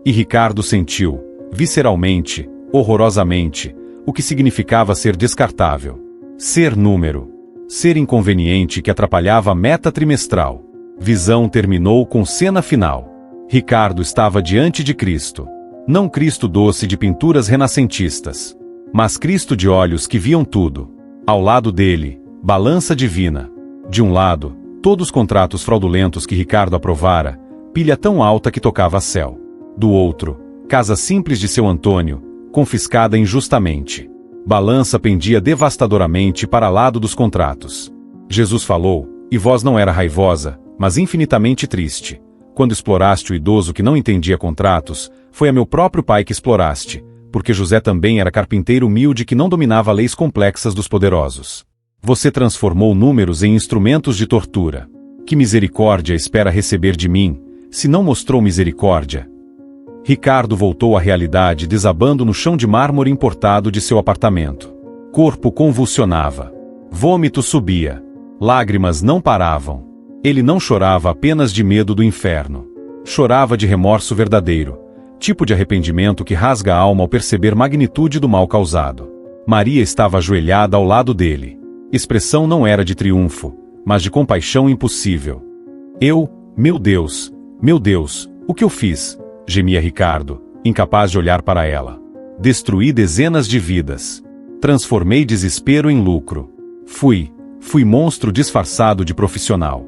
E Ricardo sentiu, visceralmente, horrorosamente, o que significava ser descartável. Ser número. Ser inconveniente que atrapalhava a meta trimestral. Visão terminou com cena final. Ricardo estava diante de Cristo. Não Cristo doce de pinturas renascentistas, mas Cristo de olhos que viam tudo. Ao lado dele, balança divina. De um lado, todos os contratos fraudulentos que Ricardo aprovara, pilha tão alta que tocava a céu. Do outro, casa simples de seu Antônio, confiscada injustamente. Balança pendia devastadoramente para lado dos contratos. Jesus falou, e voz não era raivosa, mas infinitamente triste. Quando exploraste o idoso que não entendia contratos, foi a meu próprio pai que exploraste, porque José também era carpinteiro humilde que não dominava leis complexas dos poderosos. Você transformou números em instrumentos de tortura. Que misericórdia espera receber de mim, se não mostrou misericórdia? Ricardo voltou à realidade desabando no chão de mármore importado de seu apartamento. Corpo convulsionava. Vômito subia. Lágrimas não paravam. Ele não chorava apenas de medo do inferno. Chorava de remorso verdadeiro, tipo de arrependimento que rasga a alma ao perceber magnitude do mal causado. Maria estava ajoelhada ao lado dele. Expressão não era de triunfo, mas de compaixão impossível. Meu Deus, o que eu fiz? gemia Ricardo, incapaz de olhar para ela. Destruí dezenas de vidas. Transformei desespero em lucro. Fui monstro disfarçado de profissional.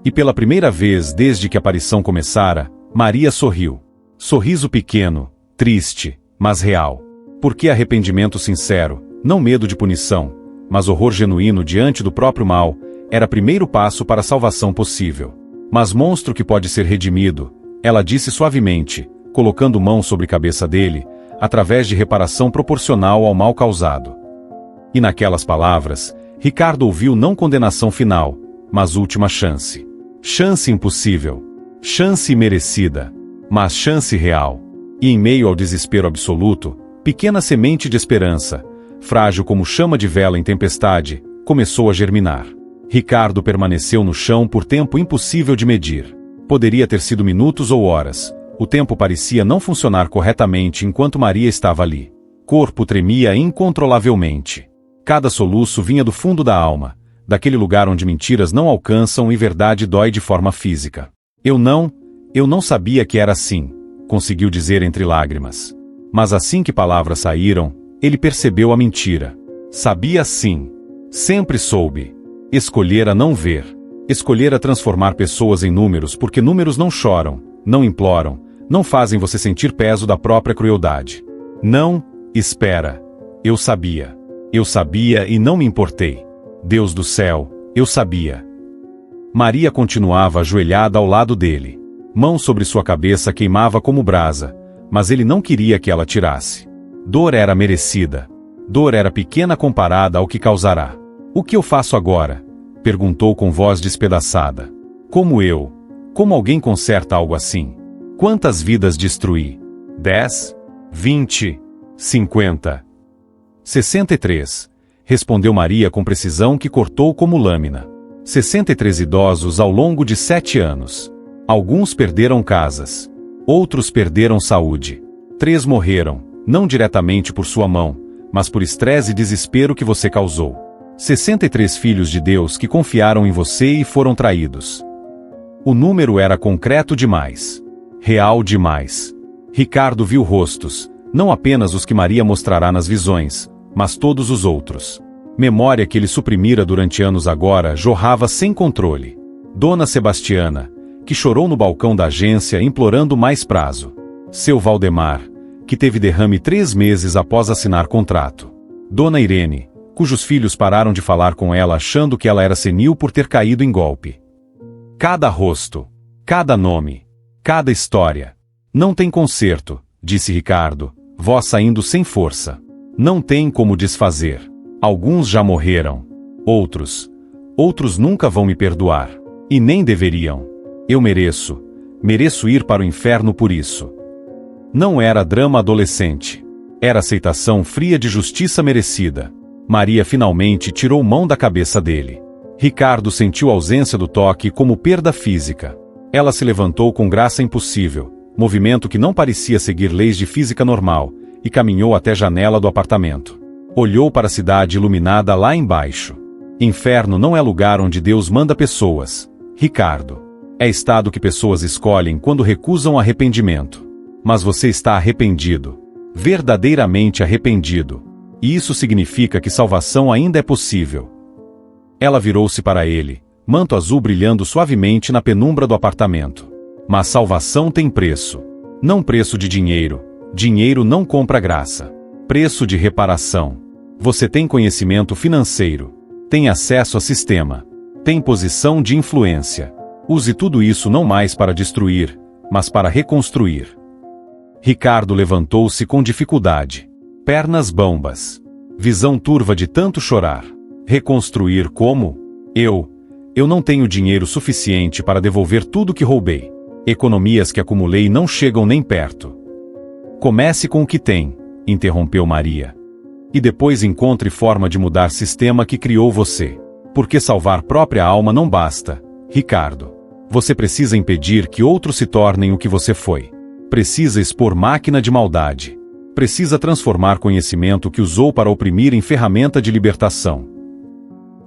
E pela primeira vez desde que a aparição começara, Maria sorriu. Sorriso pequeno, triste, mas real. Porque arrependimento sincero, não medo de punição, mas horror genuíno diante do próprio mal, era primeiro passo para a salvação possível. Mas monstro que pode ser redimido, ela disse suavemente, colocando mão sobre a cabeça dele, através de reparação proporcional ao mal causado. E naquelas palavras, Ricardo ouviu não condenação final, mas última chance. Chance impossível. Chance imerecida. Mas chance real. E em meio ao desespero absoluto, pequena semente de esperança, frágil como chama de vela em tempestade, começou a germinar. Ricardo permaneceu no chão por tempo impossível de medir. Poderia ter sido minutos ou horas. O tempo parecia não funcionar corretamente enquanto Maria estava ali. Corpo tremia incontrolavelmente. Cada soluço vinha do fundo da alma, daquele lugar onde mentiras não alcançam e verdade dói de forma física. Eu não sabia que era assim, conseguiu dizer entre lágrimas. Mas assim que palavras saíram, ele percebeu a mentira. Sabia sim. Sempre soube. Escolhera não ver. Escolhera transformar pessoas em números porque números não choram, não imploram, não fazem você sentir peso da própria crueldade. Não, espera. Eu sabia. Eu sabia e não me importei. Deus do céu, eu sabia. Maria continuava ajoelhada ao lado dele. Mão sobre sua cabeça queimava como brasa, mas ele não queria que ela tirasse. Dor era merecida. Dor era pequena comparada ao que causará. O que eu faço agora? Perguntou com voz despedaçada. Como alguém conserta algo assim? Quantas vidas destruí? 10? 20? 50? 63. Respondeu Maria com precisão que cortou como lâmina. 63 idosos ao longo de 7 anos. Alguns perderam casas. Outros perderam saúde. 3 morreram, não diretamente por sua mão, mas por estresse e desespero que você causou. 63 filhos de Deus que confiaram em você e foram traídos. O número era concreto demais. Real demais. Ricardo viu rostos, não apenas os que Maria mostrará nas visões, mas todos os outros. Memória que ele suprimira durante anos agora jorrava sem controle. Dona Sebastiana, que chorou no balcão da agência implorando mais prazo. Seu Valdemar, que teve derrame 3 meses após assinar contrato. Dona Irene, cujos filhos pararam de falar com ela achando que ela era senil por ter caído em golpe. Cada rosto, cada nome, cada história. Não tem conserto, disse Ricardo, voz saindo sem força. Não tem como desfazer. Alguns já morreram. Outros nunca vão me perdoar. E nem deveriam. Eu mereço ir para o inferno por isso. Não era drama adolescente. Era aceitação fria de justiça merecida. Maria finalmente tirou mão da cabeça dele. Ricardo sentiu a ausência do toque como perda física. Ela se levantou com graça impossível, movimento que não parecia seguir leis de física normal, e caminhou até a janela do apartamento. Olhou para a cidade iluminada lá embaixo. Inferno não é lugar onde Deus manda pessoas, Ricardo. É estado que pessoas escolhem quando recusam arrependimento. Mas você está arrependido. Verdadeiramente arrependido. E isso significa que salvação ainda é possível. Ela virou-se para ele, manto azul brilhando suavemente na penumbra do apartamento. Mas salvação tem preço. Não preço de dinheiro. Dinheiro não compra graça. Preço de reparação. Você tem conhecimento financeiro. Tem acesso a sistema. Tem posição de influência. Use tudo isso não mais para destruir, mas para reconstruir. Ricardo levantou-se com dificuldade. Pernas bambas. Visão turva de tanto chorar. Reconstruir como? Eu não tenho dinheiro suficiente para devolver tudo que roubei. Economias que acumulei não chegam nem perto. Comece com o que tem, interrompeu Maria. E depois encontre forma de mudar sistema que criou você. Porque salvar própria alma não basta, Ricardo. Você precisa impedir que outros se tornem o que você foi. Precisa expor máquina de maldade. Precisa transformar conhecimento que usou para oprimir em ferramenta de libertação.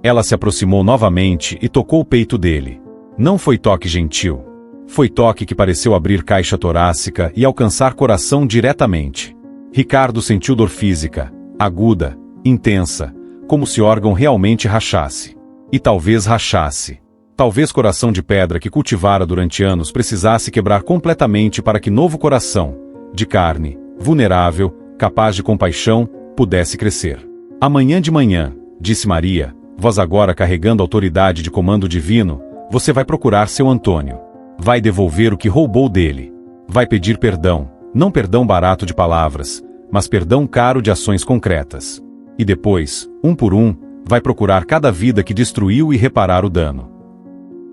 Ela se aproximou novamente e tocou o peito dele. Não foi toque gentil. Foi toque que pareceu abrir caixa torácica e alcançar coração diretamente. Ricardo sentiu dor física, aguda, intensa, como se órgão realmente rachasse. E talvez rachasse. Talvez coração de pedra que cultivara durante anos precisasse quebrar completamente para que novo coração, de carne, vulnerável, capaz de compaixão, pudesse crescer. Amanhã de manhã, disse Maria, voz agora carregando autoridade de comando divino, você vai procurar seu Antônio. Vai devolver o que roubou dele. Vai pedir perdão, não perdão barato de palavras, mas perdão caro de ações concretas. E depois, um por um, vai procurar cada vida que destruiu e reparar o dano.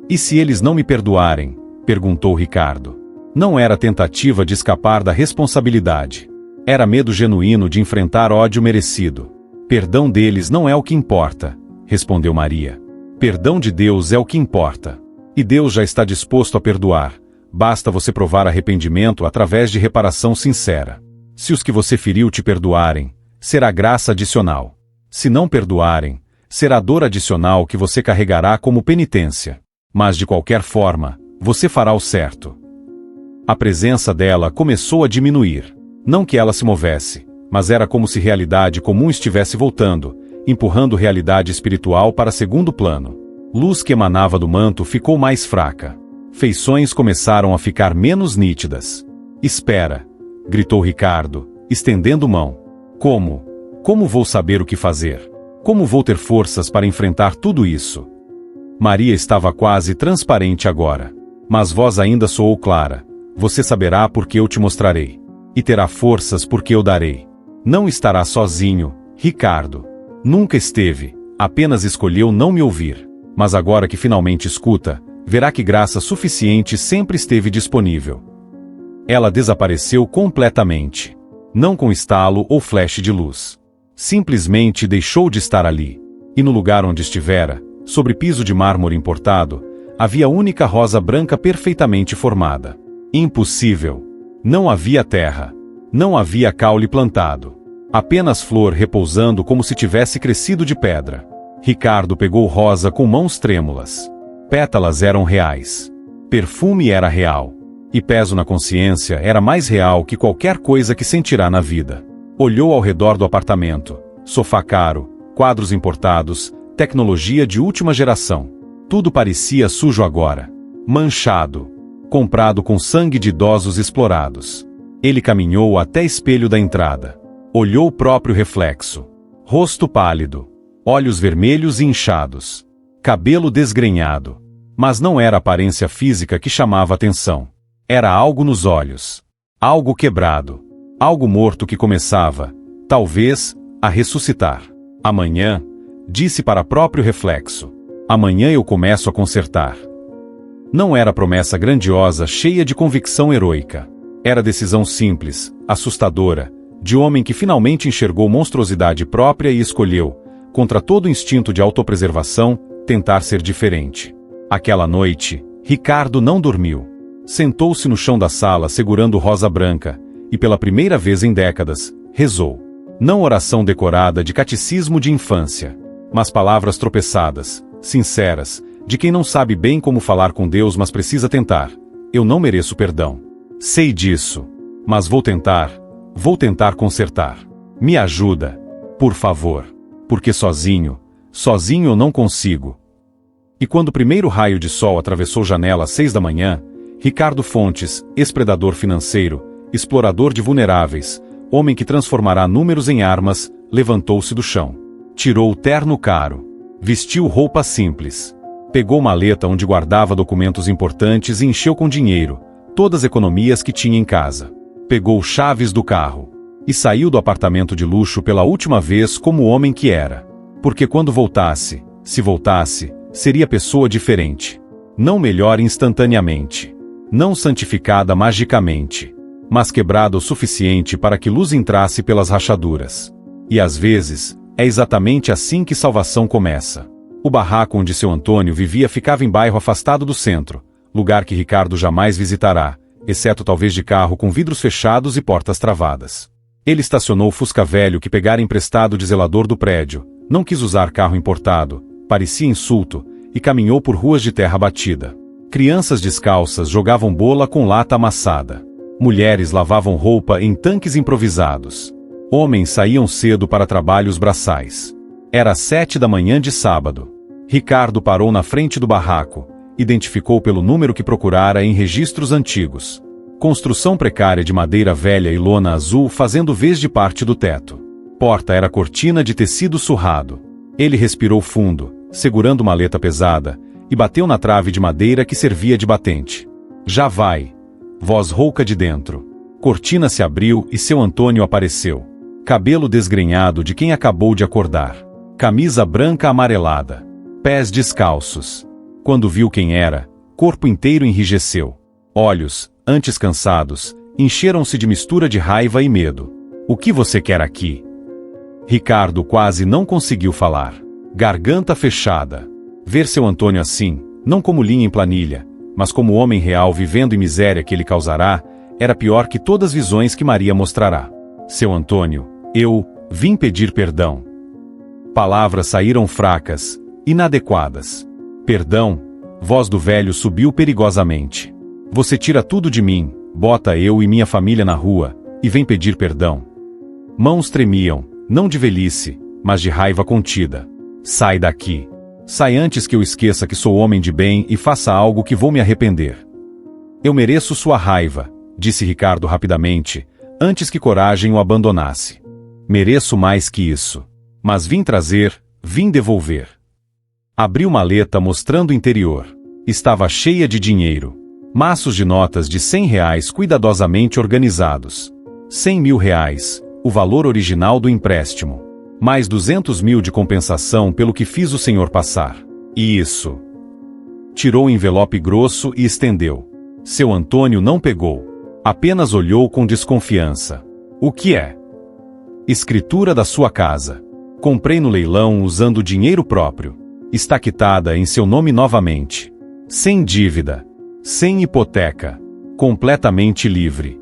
E se eles não me perdoarem? Perguntou Ricardo. Não era tentativa de escapar da responsabilidade. Era medo genuíno de enfrentar ódio merecido. Perdão deles não é o que importa, respondeu Maria. Perdão de Deus é o que importa. E Deus já está disposto a perdoar. Basta você provar arrependimento através de reparação sincera. Se os que você feriu te perdoarem, será graça adicional. Se não perdoarem, será dor adicional que você carregará como penitência. Mas de qualquer forma, você fará o certo. A presença dela começou a diminuir. Não que ela se movesse, mas era como se realidade comum estivesse voltando, empurrando realidade espiritual para segundo plano. Luz que emanava do manto ficou mais fraca. Feições começaram a ficar menos nítidas. Espera, gritou Ricardo, estendendo mão. Como? Como vou saber o que fazer? Como vou ter forças para enfrentar tudo isso? Maria estava quase transparente agora. Mas voz ainda soou clara. Você saberá porque eu te mostrarei. E terá forças porque eu darei. Não estará sozinho, Ricardo. Nunca esteve, apenas escolheu não me ouvir. Mas agora que finalmente escuta, verá que graça suficiente sempre esteve disponível. Ela desapareceu completamente. Não com estalo ou flash de luz. Simplesmente deixou de estar ali. E no lugar onde estivera, sobre piso de mármore importado, havia a única rosa branca perfeitamente formada. Impossível. Não havia terra. Não havia caule plantado. Apenas flor repousando como se tivesse crescido de pedra. Ricardo pegou rosa com mãos trêmulas. Pétalas eram reais. Perfume era real. E peso na consciência era mais real que qualquer coisa que sentirá na vida. Olhou ao redor do apartamento. Sofá caro, quadros importados, tecnologia de última geração. Tudo parecia sujo agora. Manchado. Comprado com sangue de idosos explorados. Ele caminhou até espelho da entrada. Olhou o próprio reflexo. Rosto pálido. Olhos vermelhos e inchados. Cabelo desgrenhado. Mas não era a aparência física que chamava atenção. Era algo nos olhos. Algo quebrado. Algo morto que começava, talvez, a ressuscitar. Amanhã, disse para próprio reflexo. Amanhã eu começo a consertar. Não era promessa grandiosa cheia de convicção heroica. Era decisão simples, assustadora, de homem que finalmente enxergou monstruosidade própria e escolheu, contra todo instinto de autopreservação, tentar ser diferente. Aquela noite, Ricardo não dormiu. Sentou-se no chão da sala segurando rosa branca, e pela primeira vez em décadas, rezou. Não oração decorada de catecismo de infância, mas palavras tropeçadas, sinceras, de quem não sabe bem como falar com Deus mas precisa tentar. Eu não mereço perdão. Sei disso. Mas vou tentar consertar. Me ajuda, por favor. Porque sozinho eu não consigo. E quando o primeiro raio de sol atravessou janela às 6 da manhã, Ricardo Fontes, ex-predador financeiro, explorador de vulneráveis, homem que transformará números em armas, levantou-se do chão. Tirou o terno caro. Vestiu roupa simples. Pegou maleta onde guardava documentos importantes e encheu com dinheiro, todas as economias que tinha em casa. Pegou chaves do carro. E saiu do apartamento de luxo pela última vez como o homem que era. Porque quando voltasse, se voltasse, seria pessoa diferente. Não melhor instantaneamente. Não santificada magicamente. Mas quebrada o suficiente para que luz entrasse pelas rachaduras. E às vezes, é exatamente assim que salvação começa. O barraco onde seu Antônio vivia ficava em bairro afastado do centro, lugar que Ricardo jamais visitará, exceto talvez de carro com vidros fechados e portas travadas. Ele estacionou o Fusca velho que pegara emprestado de zelador do prédio, não quis usar carro importado, parecia insulto, e caminhou por ruas de terra batida. Crianças descalças jogavam bola com lata amassada. Mulheres lavavam roupa em tanques improvisados. Homens saíam cedo para trabalhos braçais. Era 7 da manhã de sábado. Ricardo parou na frente do barraco. Identificou pelo número que procurara em registros antigos. Construção precária de madeira velha e lona azul fazendo vez de parte do teto. Porta era cortina de tecido surrado. Ele respirou fundo, segurando maleta pesada, e bateu na trave de madeira que servia de batente. Já vai. Voz rouca de dentro. Cortina se abriu e seu Antônio apareceu. Cabelo desgrenhado de quem acabou de acordar. Camisa branca amarelada. Pés descalços. Quando viu quem era, corpo inteiro enrijeceu. Olhos, antes cansados, encheram-se de mistura de raiva e medo. O que você quer aqui? Ricardo quase não conseguiu falar. Garganta fechada. Ver seu Antônio assim, não como linha em planilha, mas como homem real vivendo em miséria que ele causará, era pior que todas as visões que Maria mostrará. Seu Antônio, eu vim pedir perdão. Palavras saíram fracas, inadequadas. Perdão, voz do velho subiu perigosamente. Você tira tudo de mim, bota eu e minha família na rua, e vem pedir perdão. Mãos tremiam, não de velhice, mas de raiva contida. Sai daqui. Sai antes que eu esqueça que sou homem de bem e faça algo que vou me arrepender. Eu mereço sua raiva, disse Ricardo rapidamente, antes que coragem o abandonasse. Mereço mais que isso. Mas vim trazer, vim devolver. Abriu maleta mostrando o interior. Estava cheia de dinheiro. Maços de notas de R$100 cuidadosamente organizados. R$100.000, o valor original do empréstimo. Mais 200 mil de compensação pelo que fiz o senhor passar. E isso. Tirou o envelope grosso e estendeu. Seu Antônio não pegou. Apenas olhou com desconfiança. O que é? Escritura da sua casa. Comprei no leilão usando dinheiro próprio. Está quitada em seu nome novamente. Sem dívida. Sem hipoteca. Completamente livre.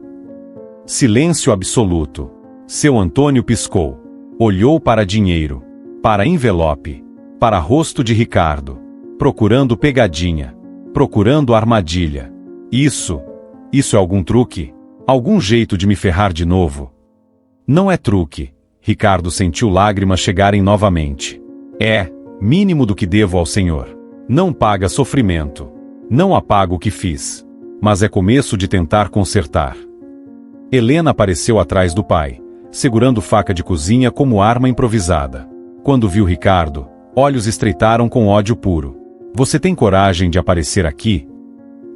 Silêncio absoluto. Seu Antônio piscou. Olhou para dinheiro. Para envelope. Para rosto de Ricardo. Procurando pegadinha. Procurando armadilha. Isso é algum truque? Algum jeito de me ferrar de novo? Não é truque. Ricardo sentiu lágrimas chegarem novamente. É, mínimo do que devo ao Senhor. Não paga sofrimento. Não apago o que fiz. Mas é começo de tentar consertar. Helena apareceu atrás do pai, segurando faca de cozinha como arma improvisada. Quando viu Ricardo, olhos estreitaram com ódio puro. Você tem coragem de aparecer aqui?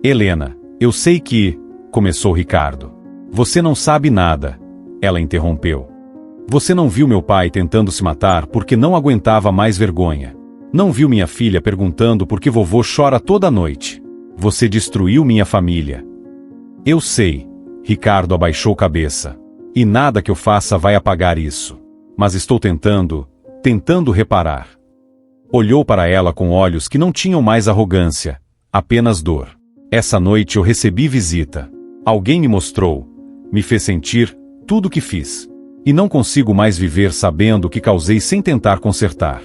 Helena, eu sei que... Começou Ricardo. Você não sabe nada. Ela interrompeu. Você não viu meu pai tentando se matar porque não aguentava mais vergonha. Não viu minha filha perguntando por que vovô chora toda noite. Você destruiu minha família. Eu sei. Ricardo abaixou cabeça. E nada que eu faça vai apagar isso. Mas estou tentando reparar. Olhou para ela com olhos que não tinham mais arrogância, apenas dor. Essa noite eu recebi visita. Alguém me mostrou, me fez sentir tudo o que fiz. E não consigo mais viver sabendo o que causei sem tentar consertar.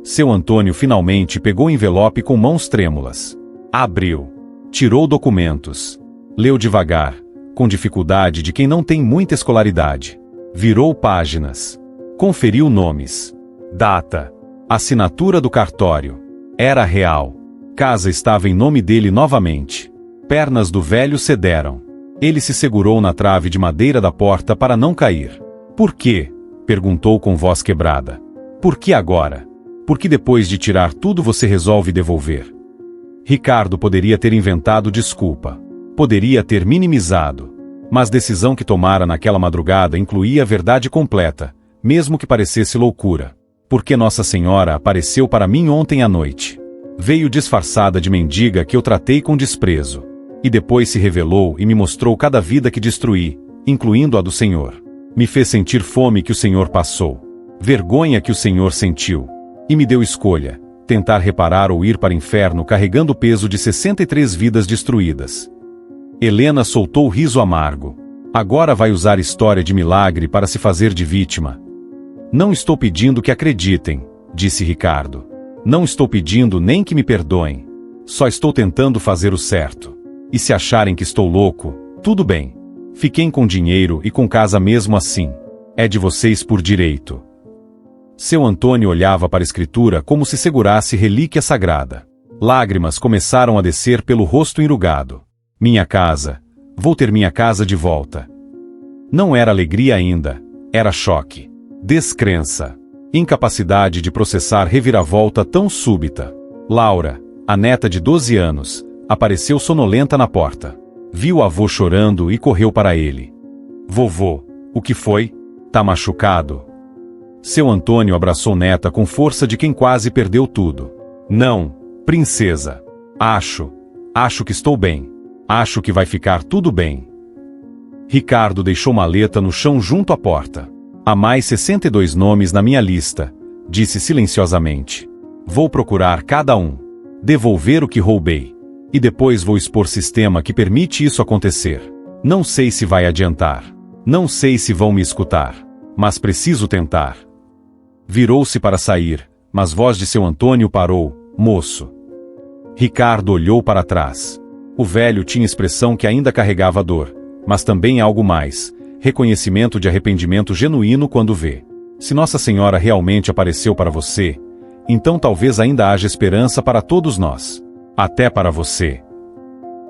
Seu Antônio finalmente pegou o envelope com mãos trêmulas. Abriu. Tirou documentos. Leu devagar, com dificuldade de quem não tem muita escolaridade. Virou páginas. Conferiu nomes. Data. Assinatura do cartório. Era real. Casa estava em nome dele novamente. Pernas do velho cederam. Ele se segurou na trave de madeira da porta para não cair. Por quê? Perguntou com voz quebrada. Por que agora? Por que depois de tirar tudo você resolve devolver? Ricardo poderia ter inventado desculpa. Poderia ter minimizado. Mas a decisão que tomara naquela madrugada incluía a verdade completa, mesmo que parecesse loucura. Porque Nossa Senhora apareceu para mim ontem à noite. Veio disfarçada de mendiga que eu tratei com desprezo. E depois se revelou e me mostrou cada vida que destruí, incluindo a do Senhor. Me fez sentir fome que o Senhor passou. Vergonha que o Senhor sentiu. E me deu escolha, tentar reparar ou ir para o inferno carregando o peso de 63 vidas destruídas. Helena soltou riso amargo. Agora vai usar história de milagre para se fazer de vítima. Não estou pedindo que acreditem, disse Ricardo. Não estou pedindo nem que me perdoem. Só estou tentando fazer o certo. E se acharem que estou louco, tudo bem. Fiquem com dinheiro e com casa mesmo assim. É de vocês por direito. Seu Antônio olhava para a escritura como se segurasse relíquia sagrada. Lágrimas começaram a descer pelo rosto enrugado. Minha casa. Vou ter minha casa de volta. Não era alegria ainda. Era choque. Descrença. Incapacidade de processar reviravolta tão súbita. Laura, a neta de 12 anos, apareceu sonolenta na porta. Viu o avô chorando e correu para ele. Vovô, o que foi? Tá machucado? Seu Antônio abraçou neta com força de quem quase perdeu tudo. Não, princesa. Acho que estou bem. Acho que vai ficar tudo bem. Ricardo deixou maleta no chão junto à porta. Há mais 62 nomes na minha lista, disse silenciosamente. Vou procurar cada um. Devolver o que roubei. E depois vou expor sistema que permite isso acontecer. Não sei se vai adiantar. Não sei se vão me escutar. Mas preciso tentar. Virou-se para sair, mas voz de seu Antônio parou. Moço. Ricardo olhou para trás. O velho tinha expressão que ainda carregava dor, mas também algo mais, reconhecimento de arrependimento genuíno quando vê. Se Nossa Senhora realmente apareceu para você, então talvez ainda haja esperança para todos nós. Até para você.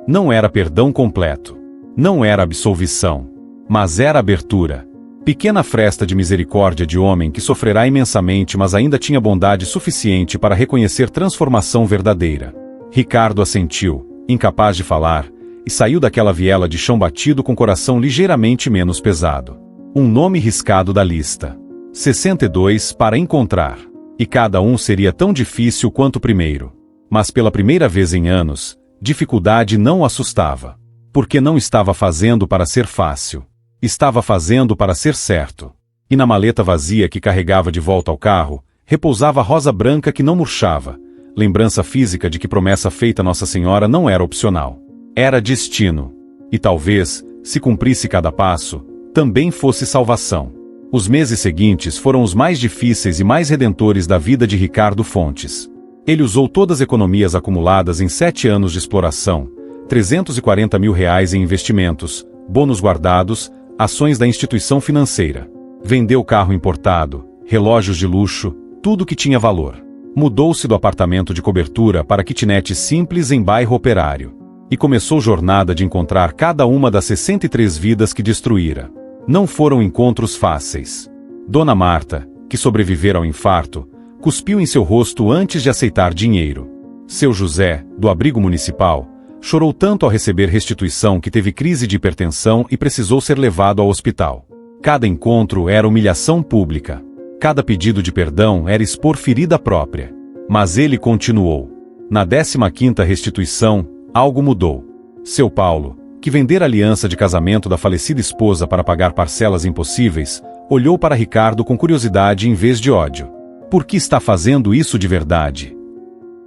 Não era perdão completo. Não era absolvição. Mas era abertura. Pequena fresta de misericórdia de homem que sofrerá imensamente, mas ainda tinha bondade suficiente para reconhecer transformação verdadeira. Ricardo assentiu, incapaz de falar, e saiu daquela viela de chão batido com coração ligeiramente menos pesado. Um nome riscado da lista. 62 para encontrar. E cada um seria tão difícil quanto o primeiro. Mas pela primeira vez em anos, dificuldade não o assustava. Porque não estava fazendo para ser fácil. Estava fazendo para ser certo. E na maleta vazia que carregava de volta ao carro, repousava a rosa branca que não murchava, lembrança física de que promessa feita a Nossa Senhora não era opcional. Era destino. E talvez, se cumprisse cada passo, também fosse salvação. Os meses seguintes foram os mais difíceis e mais redentores da vida de Ricardo Fontes. Ele usou todas as economias acumuladas em 7 anos de exploração, R$340 mil em investimentos, bônus guardados, ações da instituição financeira. Vendeu carro importado, relógios de luxo, tudo que tinha valor. Mudou-se do apartamento de cobertura para kitnet simples em bairro operário. E começou jornada de encontrar cada uma das 63 vidas que destruíra. Não foram encontros fáceis. Dona Marta, que sobrevivera ao infarto, cuspiu em seu rosto antes de aceitar dinheiro. Seu José, do abrigo municipal, chorou tanto ao receber restituição que teve crise de hipertensão e precisou ser levado ao hospital. Cada encontro era humilhação pública. Cada pedido de perdão era expor ferida própria. Mas ele continuou. Na 15ª restituição, algo mudou. Seu Paulo, que vendera a aliança de casamento da falecida esposa para pagar parcelas impossíveis, olhou para Ricardo com curiosidade em vez de ódio. Por que está fazendo isso de verdade?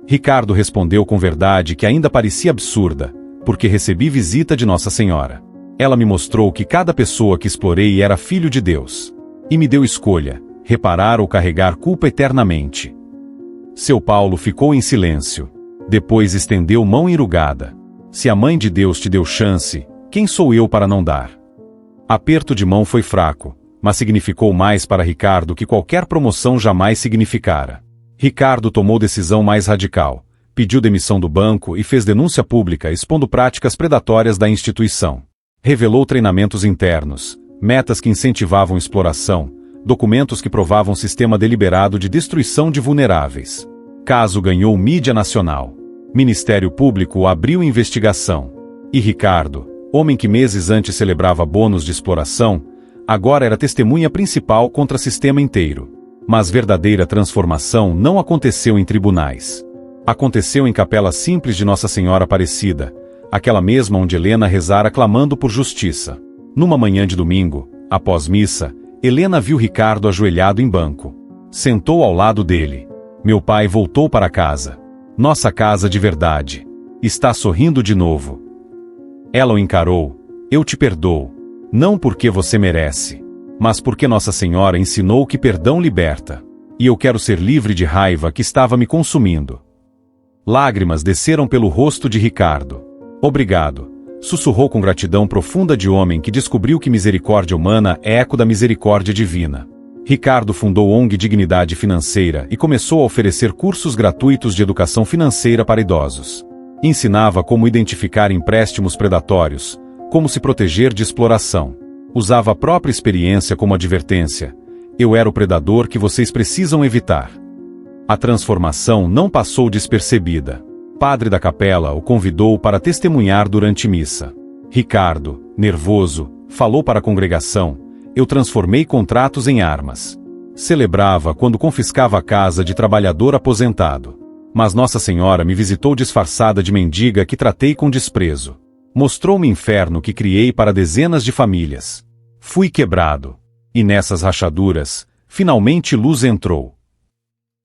Ricardo respondeu com verdade que ainda parecia absurda, porque recebi visita de Nossa Senhora. Ela me mostrou que cada pessoa que explorei era filho de Deus. E me deu escolha, reparar ou carregar culpa eternamente. Seu Paulo ficou em silêncio. Depois estendeu mão enrugada. Se a Mãe de Deus te deu chance, quem sou eu para não dar? Aperto de mão foi fraco, mas significou mais para Ricardo que qualquer promoção jamais significara. Ricardo tomou decisão mais radical, pediu demissão do banco e fez denúncia pública expondo práticas predatórias da instituição. Revelou treinamentos internos, metas que incentivavam exploração, documentos que provavam sistema deliberado de destruição de vulneráveis. Caso ganhou mídia nacional. Ministério Público abriu investigação. E Ricardo, homem que meses antes celebrava bônus de exploração, agora era testemunha principal contra o sistema inteiro. Mas verdadeira transformação não aconteceu em tribunais. Aconteceu em capela simples de Nossa Senhora Aparecida, aquela mesma onde Helena rezara clamando por justiça. Numa manhã de domingo, após missa, Helena viu Ricardo ajoelhado em banco. Sentou ao lado dele. Meu pai voltou para casa. Nossa casa de verdade. Está sorrindo de novo. Ela o encarou. Eu te perdoo. Não porque você merece, mas porque Nossa Senhora ensinou que perdão liberta. E eu quero ser livre de raiva que estava me consumindo. Lágrimas desceram pelo rosto de Ricardo. Obrigado, sussurrou com gratidão profunda de homem que descobriu que misericórdia humana é eco da misericórdia divina. Ricardo fundou ONG Dignidade Financeira e começou a oferecer cursos gratuitos de educação financeira para idosos. Ensinava como identificar empréstimos predatórios, como se proteger de exploração. Usava a própria experiência como advertência. Eu era o predador que vocês precisam evitar. A transformação não passou despercebida. Padre da capela o convidou para testemunhar durante missa. Ricardo, nervoso, falou para a congregação: eu transformei contratos em armas. Celebrava quando confiscava a casa de trabalhador aposentado. Mas Nossa Senhora me visitou disfarçada de mendiga que tratei com desprezo. Mostrou-me inferno que criei para dezenas de famílias. Fui quebrado. E nessas rachaduras, finalmente luz entrou.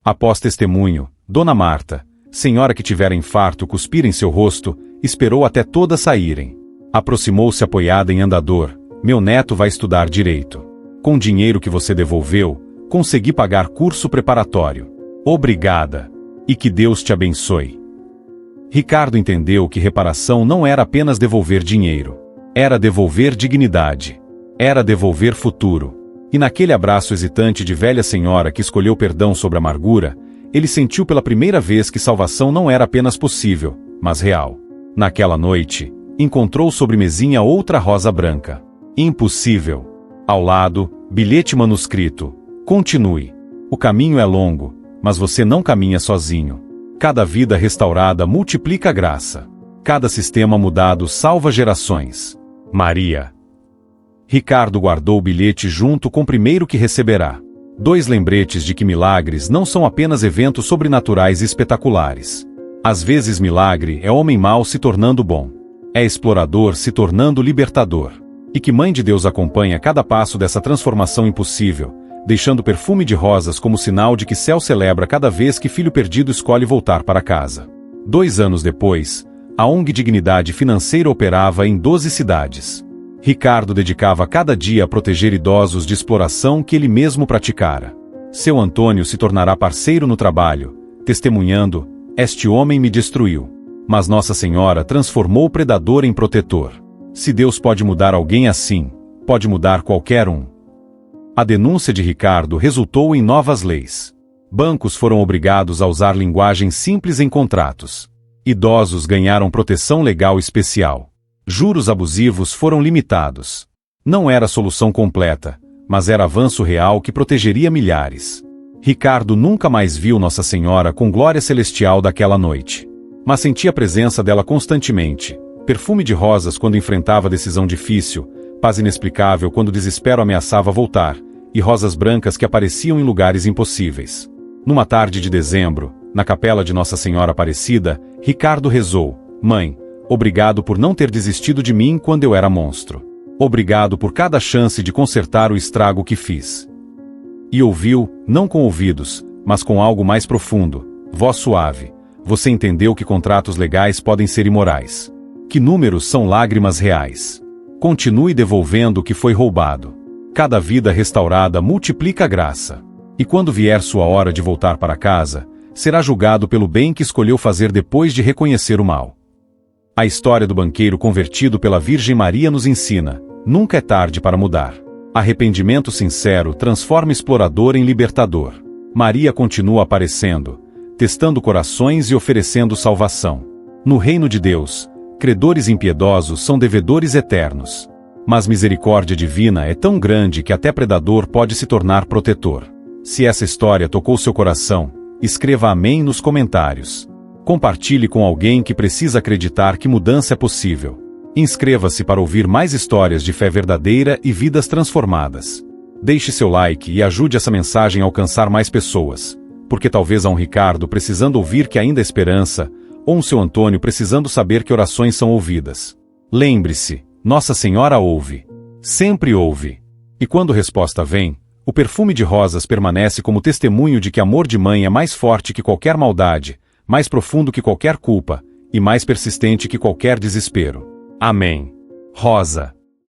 Após testemunho, Dona Marta, senhora que tivera infarto cuspir em seu rosto, esperou até todas saírem. Aproximou-se apoiada em andador. Meu neto vai estudar direito. Com o dinheiro que você devolveu, consegui pagar curso preparatório. Obrigada. E que Deus te abençoe. Ricardo entendeu que reparação não era apenas devolver dinheiro. Era devolver dignidade. Era devolver futuro. E naquele abraço hesitante de velha senhora que escolheu perdão sobre a amargura, ele sentiu pela primeira vez que salvação não era apenas possível, mas real. Naquela noite, encontrou sobre mesinha outra rosa branca. Impossível. Ao lado, bilhete manuscrito. Continue. O caminho é longo, mas você não caminha sozinho. Cada vida restaurada multiplica a graça. Cada sistema mudado salva gerações. Maria. Ricardo guardou o bilhete junto com o primeiro que receberá. 2 lembretes de que milagres não são apenas eventos sobrenaturais e espetaculares. Às vezes milagre é homem mau se tornando bom. É explorador se tornando libertador. E que Mãe de Deus acompanha cada passo dessa transformação impossível, deixando perfume de rosas como sinal de que céu celebra cada vez que filho perdido escolhe voltar para casa. 2 anos depois, a ONG Dignidade Financeira operava em 12 cidades. Ricardo dedicava cada dia a proteger idosos de exploração que ele mesmo praticara. Seu Antônio se tornará parceiro no trabalho, testemunhando: este homem me destruiu. Mas Nossa Senhora transformou o predador em protetor. Se Deus pode mudar alguém assim, pode mudar qualquer um. A denúncia de Ricardo resultou em novas leis. Bancos foram obrigados a usar linguagem simples em contratos. Idosos ganharam proteção legal especial. Juros abusivos foram limitados. Não era a solução completa, mas era avanço real que protegeria milhares. Ricardo nunca mais viu Nossa Senhora com glória celestial daquela noite. Mas sentia a presença dela constantemente. Perfume de rosas quando enfrentava decisão difícil, paz inexplicável quando o desespero ameaçava voltar, e rosas brancas que apareciam em lugares impossíveis. Numa tarde de dezembro, na capela de Nossa Senhora Aparecida, Ricardo rezou: Mãe, obrigado por não ter desistido de mim quando eu era monstro. Obrigado por cada chance de consertar o estrago que fiz. E ouviu, não com ouvidos, mas com algo mais profundo: voz suave. Você entendeu que contratos legais podem ser imorais. Que números são lágrimas reais. Continue devolvendo o que foi roubado. Cada vida restaurada multiplica a graça. E quando vier sua hora de voltar para casa, será julgado pelo bem que escolheu fazer depois de reconhecer o mal. A história do banqueiro convertido pela Virgem Maria nos ensina: nunca é tarde para mudar. Arrependimento sincero transforma explorador em libertador. Maria continua aparecendo, testando corações e oferecendo salvação. No reino de Deus, credores impiedosos são devedores eternos. Mas misericórdia divina é tão grande que até predador pode se tornar protetor. Se essa história tocou seu coração, escreva amém nos comentários. Compartilhe com alguém que precisa acreditar que mudança é possível. Inscreva-se para ouvir mais histórias de fé verdadeira e vidas transformadas. Deixe seu like e ajude essa mensagem a alcançar mais pessoas, porque talvez há um Ricardo precisando ouvir que ainda há esperança, ou um seu Antônio precisando saber que orações são ouvidas. Lembre-se, Nossa Senhora ouve. Sempre ouve. E quando resposta vem, o perfume de rosas permanece como testemunho de que amor de mãe é mais forte que qualquer maldade, mais profundo que qualquer culpa, e mais persistente que qualquer desespero. Amém. Rosa.